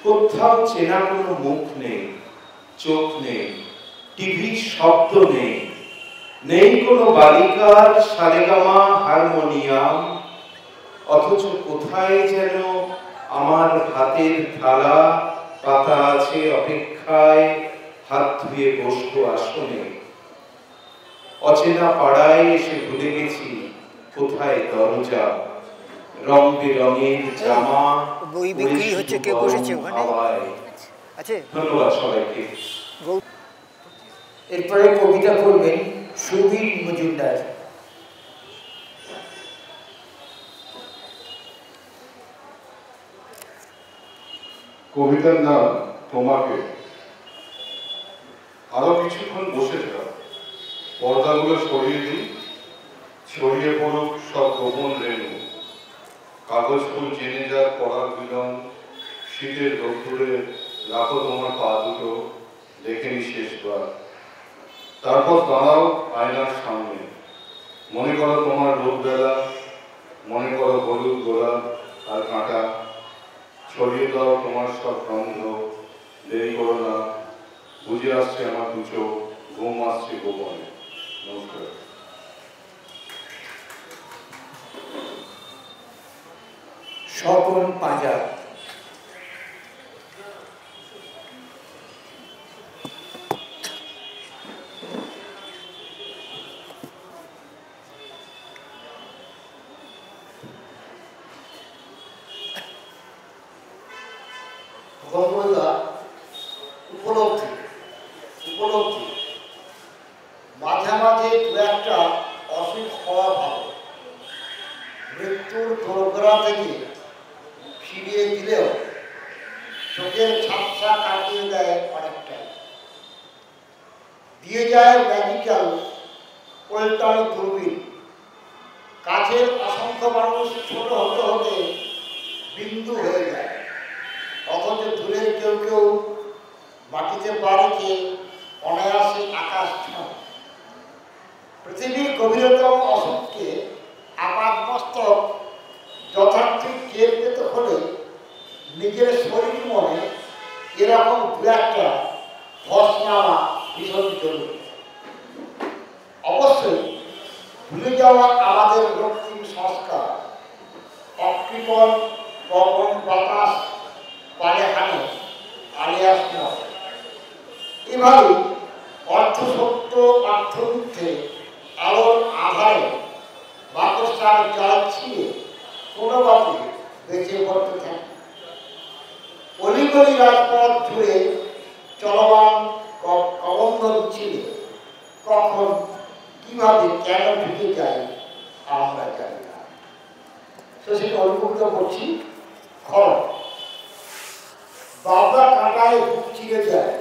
কোথাও চেনা কোনো মুখ নেই, চোখ নেই, টিভির শব্দ নেই, নেই কোনো বালিকার সারেগামা হারমোনিয়াম। অথচ কোথায় যেন আমার হাতের থালা পাতা আছে অপেক্ষায় হাত ধুয়ে বসবো আসনে। অচেনা পাড়ায় এসে ভুলে গেছি কোথায় দরজা। রং বেরঙের জামা, বই বিক্রি হচ্ছে, কে বসেছে ওখানে? আছে। ধন্যবাদ সবাইকে। এরপরে কবিতা করবেন সুবীর মজুমদার। কবিতার নাম তোমাকে। আরো কিছুক্ষণ বসে থাক, পর্দাগুলো সরিয়ে দিই, ছড়িয়ে পড়ুক সব গোপন রেণু। কাগজ ফুল জেনে যাক পড়ার বিলন, শীতের রোদ্দুরে রাখো তোমার পা দুটো, দেখে নি শেষবার। তারপর দাঁড়াও আয়নার সামনে, মনে করো তোমার রোদবেলা, মনে করো হলুদ গোলাপ আর কাঁটা, ছড়িয়ে দাও তোমার সব গন্ধ, দেরি করো না, বুঝে আসছে আমার দু চোখ, ঘুম আসছে গোপনে। নমস্কার। স্বপন পাঁজা। উপলব্ধি মাঝে মাঝে দু একটা অসুখ হওয়া ভালো, মৃত্যুর দোরগোড়া থেকে ফিরিয়ে দিলেও চোখের ঝাপসা কাটিয়ে দেয় অনেকটাই, দিয়ে যায় ম্যাজিক্যাল পল্টানো দূরবীন। কাছের অসংখ্য মানুষ ছোট হতে হতে বিন্দু হয়ে যায়, অথচ দূরের কেউ কেউ মাটিতে পা রেখে অনায়াসে আকাশ ছোঁয়। পৃথিবীর গভীরতম অসুখকে আপাতমস্তক যথার্থই টের পেতে হলে নিজের শরীর মনে এরকম দু একটা ধস নামা ভীষণ জরুরি। অবশ্যই ভুলে যাওয়া আমাদের রক্তিম সংস্কার, অকৃপণ পবন বাতাস পায়ে হানে আলিয়াস নয়। এভাবে অর্ধসত্য অর্থমিথ্যে আলোর আধারে বাকস্যার জাল ছিঁড়ে কোনো মতে বেঁচে পড়তে থাকে। অলিগলি রাজপথ জুড়ে চলমান কবন্ধ ছিঁড়ে কখন কিভাবে কেন ঢুকে যায় আমরা জানি না। তো সেটা অনুভূত করছি। খরচ বাবলা কাঁটায় বুক চিরে যায়,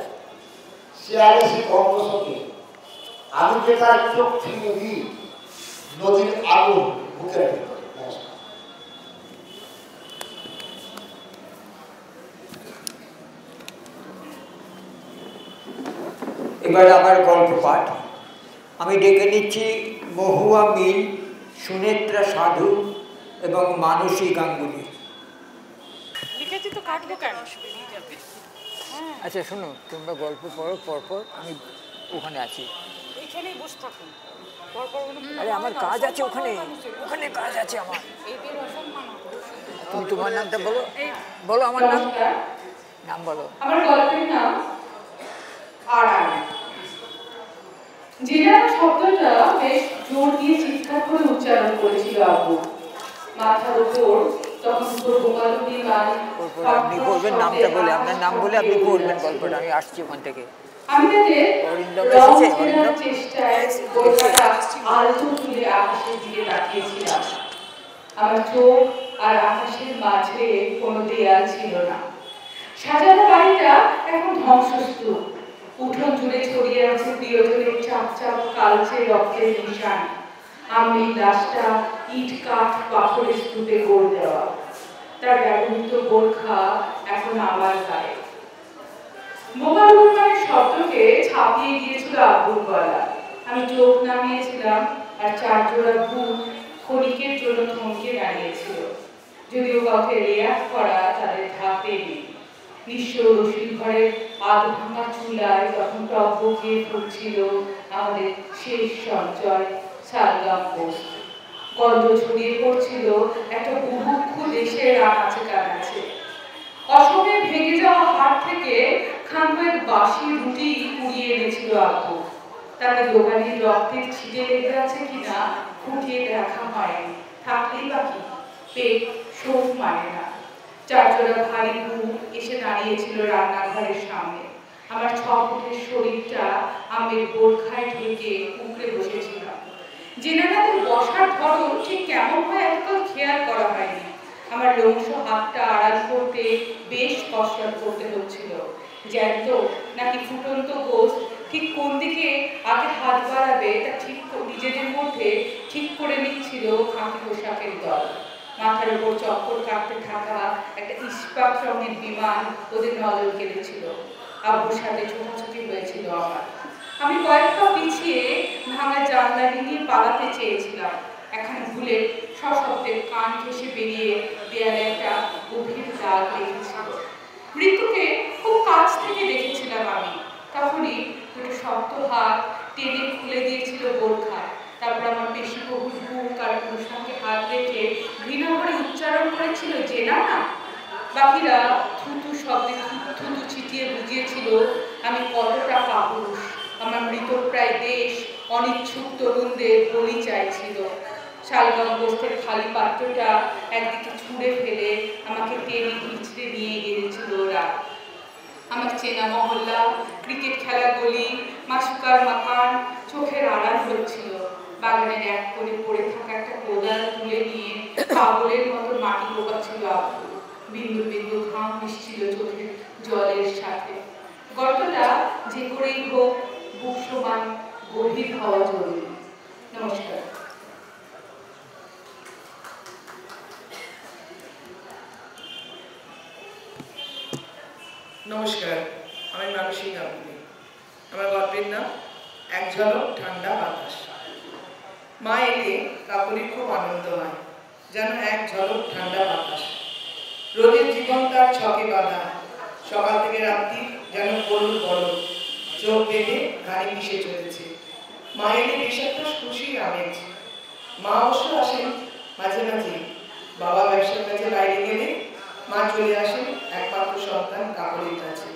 শেয়ালে সে গন্ধ শোকে, আমি যে তার চোখ ফিরিয়ে দিই নদীর আগুন বুকের ভিতরে। এবার আবার গল্প পাঠ। আমি ডেকে নিচ্ছি মহুয়া মিল, সুনেত্রা সাধু এবং মানসী গাঙ্গুলি। লিখেছি তো কাটবো কেন? আচ্ছা শোনো, তোমরা গল্প পড়ো, পরপর আমি ওখানে আছি। এইখানেই বসে থাকুন। আরে আমার কাজ আছে ওখানে, ওখানে কাজ আছে আমার। তুমি তোমার নামটা বলো, বলো আমার নাম, নাম বলো। আমার গল্পের নাম আড়াল। জিনা শব্দটা বেশ জোর দিয়ে চিৎকার করে উচ্চারণ করেছিল আব্বু। মাথার উপর তখন দুটো গোমালো বিমান। আপনি পড়বেন নামটা বলে, আপনার নাম বলে আপনি পড়বেন গল্পটা, আমি আসছি ওখান থেকে। আমি তাদের রং চেনার চেষ্টায় বইটা আলতো তুলে আকাশের দিকে তাকিয়েছিলাম। আমার চোখ আর আকাশের মাঝে কোনো দেয়াল ছিল না। সাজানো বাড়িটা এখন ধ্বংসস্তূপ। উঠোন জুড়ে ছড়িয়ে আছে প্রিয়জনের চাপ চাপ কালচে রক্তের নিশান। আমি লাশটা ইট কাঠ পাথরের স্তূপে গোল দেওয়া, তার ব্যবহৃত বোরখা এখন আবার গায়ে। মোবাইল উন্নয়নের শব্দকে ছাপিয়ে গিয়েছিল আব্বুর গলা। আমি চোখ নামিয়েছিলাম আর চার জোড়া বুক ক্ষণিকের জন্য থমকে দাঁড়িয়েছিল। যদিও কাউকে রেয়াত করা তাদের ধাপে নেই। নিঃস্ব রসির ঘরের আধ ভাঙা চুলায় তখন টকবকে ফুটছিল আমাদের শেষ সঞ্চয় শালগাম পোস্ত। গন্ধ ছড়িয়ে পড়ছিল একটা বুভুক্ষ দেশের আনাচে কানাচে। অসমে ভেঙে যাওয়া হাট থেকে খানকয়েক বাসি রুটি কুড়িয়ে এনেছিল আব্বু। তাতে দোকানের রক্তের ছিটে লেগে আছে কিনা ফুটিয়ে দেখা হয়নি। থাকলেই বাকি পেট শোক মানে না। চারজোড়া ভারী বুক এসে দাঁড়িয়েছিল রান্নাঘরের সামনে। আমার 6 ফুটের শরীরটা আমের বোরখায় ঢেকে উকড়ে বসেছিলাম। জেনারেলের বসার ধরন ঠিক কেমন হয় এতকাল খেয়াল করা হয়নি। আমার লোমশ হাতটা আড়াল করতে বেশ কসরত করতে হচ্ছিল। জ্যান্ত নাকি ফুটন্ত গোস্ত ঠিক কোন দিকে আগে হাত বাড়াবে তা ঠিক নিজেদের মধ্যে ঠিক করে নিচ্ছিল খাঁটি পোশাকের দল। মাথার উপর চক্কর কাটতে থাকা একটা ইস্পাত রঙের বিমান ওদের নজর কেড়েছিল। আব্বুর সাথে ছোটাছুটি হয়েছিল আমার। আমি কয়েক পা পিছিয়ে ভাঙা জানলা নিয়ে পালাতে চেয়েছিলাম। এখানে ভুলে সশব্দে কান ঘেঁষে বেরিয়ে দেয়ালে একটা গভীর দাগ লেগেছিল। মৃত্যুকে খুব কাছ থেকে দেখেছিলাম আমি। তখনই দুটো শক্ত হাত টেনে খুলে দিয়েছিল বোরখা। তারপর আমার বেশি বহুল বুক আর সঙ্গে হাত রেখে ঘৃণা করে উচ্চারণ করেছিল যে না। বাকিরা থুতু শব্দে থুতু ছিটিয়ে বুঝিয়েছিল আমি কতটা কাপুরুষ। আমার মৃতপ্রায় দেশ অনিচ্ছুক তরুণদের বলি চাইছিল। শালগম গোস্তের খালি পাত্রটা একদিকে ছুঁড়ে ফেলে আমাকে টেনে হিঁচড়ে নিয়ে গিয়েছিল ওরা। আমার চেনা মহল্লা, ক্রিকেট খেলা গলি, মাসুকার মাকান চোখের আড়াল হচ্ছিল। বাগানের এক কোণে পড়ে থাকা একটা কোদাল তুলে নিয়ে পাগলের মতো মাটি পোকাচ্ছিল আব্বু। বিন্দু বিন্দু ঘাম মিশছিল চোখের জলের সাথে। গর্তটা যে করেই হোক বুক সমান গভীর হওয়া জরুরি। নমস্কার। নমস্কার, আমি মানসী গাঙ্গুলি। আমার গল্পের নাম এক ঝলক ঠান্ডা বাতাস। মা এলে কাকুলির খুব আনন্দ হয়, যেন এক ঝলক ঠান্ডা বাতাস। রোদের জীবন তার ছকে বাঁধা, সকাল থেকে রাত্রি যেন গরুর বড়, চোখ বেঁধে গাড়ি মিশে চলেছে। মা এলে বেশ একটা খুশির আমেজ। মা অবশ্য আসেন মাঝে মাঝে। বাবা ব্যবসার কাছে বাইরে গেলে মা চলে আসেন একমাত্র সন্তান কাকলির কাছে।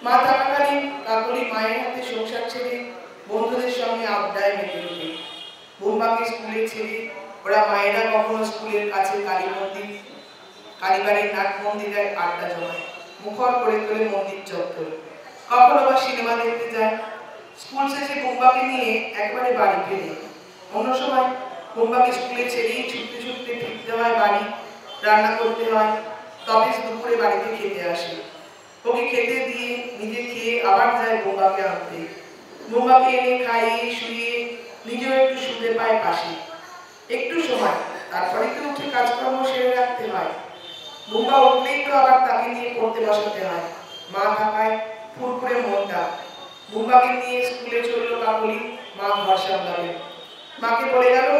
মা থাকাকালীন কাকলি মায়ের হাতে সংসার ছেড়ে বন্ধুদের সঙ্গে আড্ডায় মেতে ওঠে। বোম্বাকে স্কুলে ছেড়ে ওরা মায়েরা কখনো স্কুলের কাছে কালী মন্দির, কালীবাড়ির নাট মন্দিরে আড্ডা জমায়, মুখর করে তোলে মন্দির চত্বর। কখনো বা সিনেমা দেখতে যায়। স্কুল শেষে বোম্বাকে নিয়ে একবারে বাড়ি ফেরে। অন্য সময় বোম্বাকে স্কুলে ছেড়েই ছুটতে ছুটতে ফিরতে হয় বাড়ি, রান্না করতে হয়। তবে দুপুরে বাড়িতে খেতে আসে। ওকে খেতে দিয়ে নিজে খেয়ে আবার যায় বোম্বাকে আনতে। বোম্বাকে এনে খাইয়ে শুয়ে নিজেও একটু শুতে পায় পাশে। একটু সময়, তারপরে তো উঠে কাজকর্ম সেরে রাখতে হয়। বোম্বা উঠলেই তো আবার তাকে নিয়ে পড়তে বসাতে হয়। মা থাকায় ফুরফুরে মনটা। বোম্বাকে নিয়ে স্কুলে চললো কাকলি। মা ঘর সামলাবে। মাকে বলে গেল,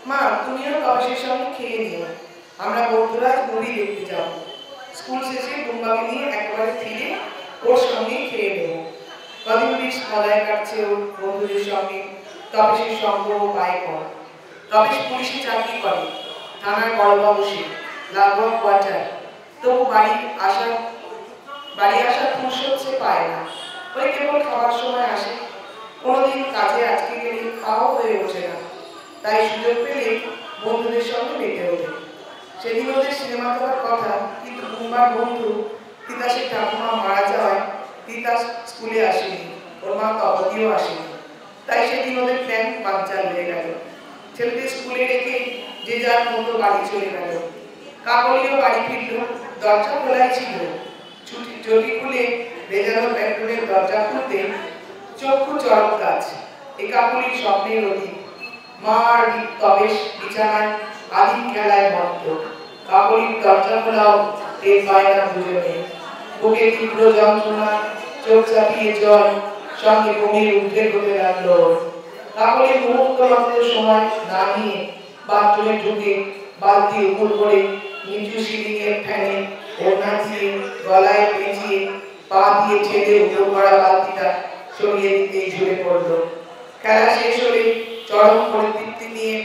মা তুমিও তপসের সঙ্গে খেয়ে নিও, আমরা বন্ধুরা মুভি দেখতে যাব। স্কুল শেষে বোম্বাকে নিয়ে একেবারে ফিরে ওর সঙ্গে খেয়ে নেব। কদিন বেশ মজায় কাটছে ওর বন্ধুদের সঙ্গে। তপসের সঙ্গ পায় কম। তপস পুলিশে চাকরি করে, থানার বড়বাবু সে, লাগোয়া কোয়ার্টার। তবু বাড়ি আসার ফুরসত সে পায় না। ওই কেবল খাবার সময় আসে। কোনোদিন কাজে আটকে গেলে তাও হয়ে ওঠে না। তাই সুযোগ পেলে বন্ধুদের সঙ্গে মেতে ওঠে। সেদিন ওদের সিনেমা দেওয়ার কথা, কিন্তু বোম্বার বন্ধু তিতাসের ঠাকুমা মারা যাওয়ায় তিতাস স্কুলে আসেনি, ওর মা তপতিও আসেনি। তাই সেদিন ওদের প্ল্যান বানচাল হয়ে গেল। ছেলেদের স্কুলে রেখে যে যার মতো বাড়ি চলে গেল। কাকলিও বাড়ি ফিরল। দরজা খোলাই ছিল। চটি খুলে ভেজানো প্যান্টুনের দরজা খুলতে চক্ষু চরক গাছ। এ কাকলির স্বপ্নের অতীত। মা আর তবেশ বিছানায় আদিম খেলায় মত্ত। কাকলির দরজা খোলাও টের পায় না দুজনে। বুকে তীব্র যন্ত্রণা, চোখ চাপিয়ে জল, সঙ্গে বমির উদ্রেক হতে লাগলো। কাকলির মুহূর্ত মাত্র সময় না নিয়ে বাথরুমে ঢুকে বালতি উপর করে নিচু সিলিং এর ফ্যানে ওড়না দিয়ে গলায় পেঁচিয়ে পা দিয়ে ছেড়ে উপর করা বালতিটা সরিয়ে দিতেই ঝরে পড়লো। খেলা শেষ হলে চরম পরিতৃপ্তি নিয়ে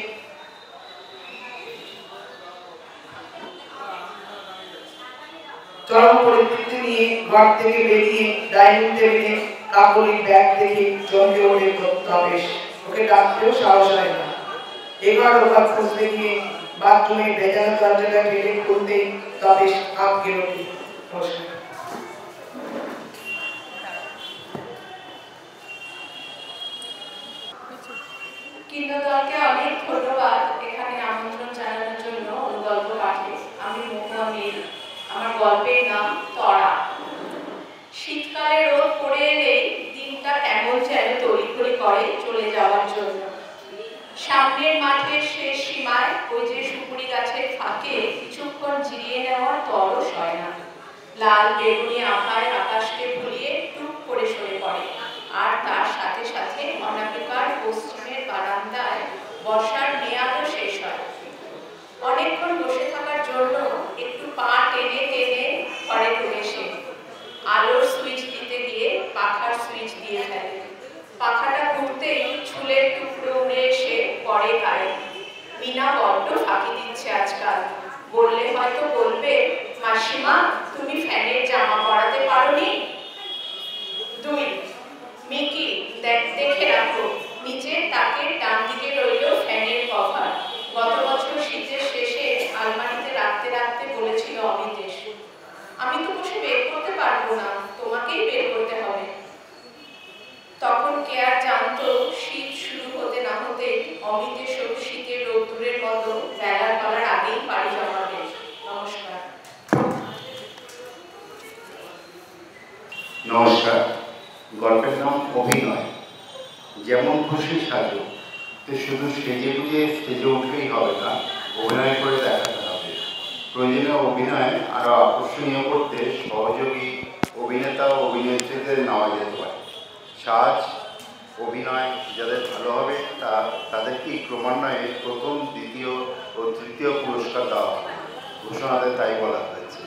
ঘর থেকে বেরিয়ে ডাইনিং টেবিলে কাকলির ব্যাগ দেখে চমকে ওঠে তপেশ। ওকে ডাকতেও সাহস হয় না। এবার ওখান খুঁজতে গিয়ে বাথরুমের ভেজানো দরজাটা ঠেলে খুলতেই তপেশ আটকে ওঠে। কিন্নরদলকে অনেক ধন্যবাদ এখানে আমন্ত্রণ জানানোর জন্য গল্প পাঠে। আমি মহুয়ামিল। আমার গল্পের নাম তরা। শীতকালে রোদ পড়ে এলেই দিনটা কেমন যেন তড়িঘড়ি করে চলে যাওয়ার জন্য। সামনের মাঠের শেষ সীমায় ওই যে সুপুরি গাছের ফাঁকে কিছুক্ষণ জিরিয়ে নেওয়ার তরস হয় না। লাল বেগুনি আভায় আকাশকে ভুলিয়ে টুক করে সরে পড়ে, আর তার সাথে সাথে অনামিকার পশ্চিমের বারান্দায় বর্ষার মেয়াদও শেষ হয়। অনেকক্ষণ বসে থাকার জন্য একটু পা টেনে টেনে ঘরে প্রবেশে। আলোর সুইচ দিতে গিয়ে পাখার সুইচ দিয়ে ফেলে। পাখাটা ঘুরতেই চুলের টুকরো উড়ে এসে পড়ে গায়ে। মিনা বড্ড ফাঁকি দিচ্ছে আজকাল। বললে হয়তো বলবে, মাসিমা তুমি ফ্যানের জামা পরাতে পারোনি। 2 মিকি দেখে রাখো, নিচের তাকের ডান দিকে রইল ফ্যানের কভার। গত বছর শীতের শেষে আলমারিতে রাখতে রাখতে বলেছিল অমিতেশ, আমি তো বসে বের করতে পারবো না, তোমাকেই বের করতে হবে। তখন কে আর জানতো শীত শুরু হতে না হতে অমিতেশও শীতের রোদ্দুরের মতো বেলার পালার আগেই পাড়ি জমাবে। নমস্কার। নমস্কার। গল্পের নাম অভিনয়। যেমন খুশি সাজো, তো শুধু সেজে গুজে স্টেজে উঠলেই হবে না, অভিনয় করে দেখাতে হবে। প্রয়োজনীয় অভিনয় আরও আকর্ষণীয় করতে সহযোগী অভিনেতা ও অভিনেত্রীদের নেওয়া যেতে পারে। সাজ অভিনয় যাদের ভালো হবে তাদেরকেই ক্রমান্বয়ে প্রথম, দ্বিতীয় ও তৃতীয় পুরস্কার দেওয়া হবে। ঘোষণাতে তাই বলা হয়েছে।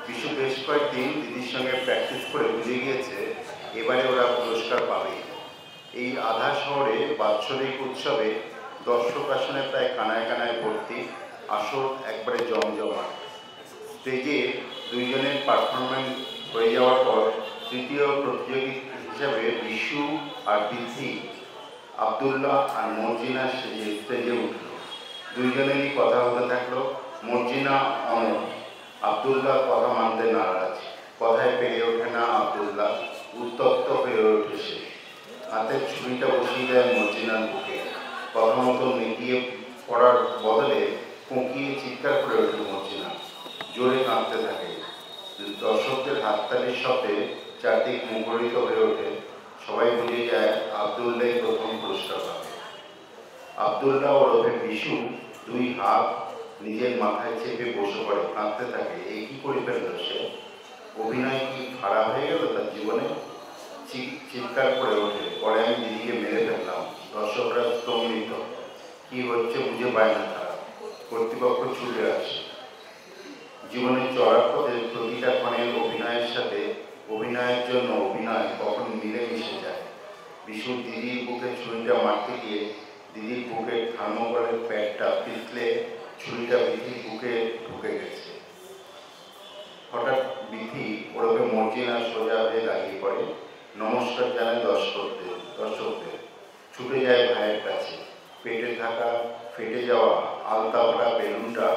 বিশ্ব বেশ কয়েকদিন দিদির সঙ্গে প্র্যাকটিস করে বুঝে গিয়েছে এবারে ওরা পুরস্কার পাবে। এই আধা শহরে বাৎসরিক উৎসবে দর্শক আসনে প্রায় কানায় কানায় ভর্তি, আসর একবারে জমজমা। স্টেজে 2 জনের পারফরমেন্স হয়ে যাওয়ার পর তৃতীয় প্রতিযোগী হিসাবে বিশু আর বিথি, আবদুল্লাহ আর মর্জিনা স্টেজে উঠল। 2 জনেরই কথা হতে থাকলো। মর্জিনা অমর, আবদুল্লাহ কথা মানতে নারাজ। কথায় পেরে ওঠে না আবদুল্লাহ, উত্তপ্ত হয়ে ওঠে সে। হাতের ছুরিটা বসিয়ে দেয় মর্জিনার বুকে। কথা মতো মেকিয়ে পড়ার বদলে কুঁকিয়ে চিৎকার করে ওঠে মর্জিনা। জোরে কাঁদতে থাকে। দর্শকদের হাততালির শব্দে চারদিক মুখরিত হয়ে ওঠে। সবাই বুঝে যায় আবদুল্লাহ প্রথম পুরস্কার পাবে। আবদুল্লাহ ওরফে বিশু 2 হাত নিজের মাথায় চেপে বসে পড়ে, কাঁদতে থাকে। এই কি করে ফেলল সে? অভিনয় কি খারাপ হয়ে গেল তার জীবনে? চিৎকার করে ওঠে, পরে আমি দিদিকে মেরে ফেললাম। দর্শকরা স্তম্ভিত, কি হচ্ছে বুঝে পায় না তারা। কর্তৃপক্ষ ছুটে আসে। জীবনের চড়ার পথে প্রতিটা ক্ষণের অভিনয়ের সাথে অভিনয়ের জন্য অভিনয় কখন মিলেমিশে যায়। বিশু দিদির বুকে ছুরিটা মারতে গিয়ে দিদির বুকে থার্মোকলের প্যাডটা পিছলে ছুরিটা বিধির বুকে ঢুকে গেছে। হঠাৎ বিধি ওরফে মর্জিনা সোজা হয়ে দাঁড়িয়ে পড়ে, নমস্কার জানায় দর্শকদের। ছুটে যায় ভাইয়ের কাছে। পেটে থাকা ফেটে যাওয়া আলতা ভরা বেলুনটা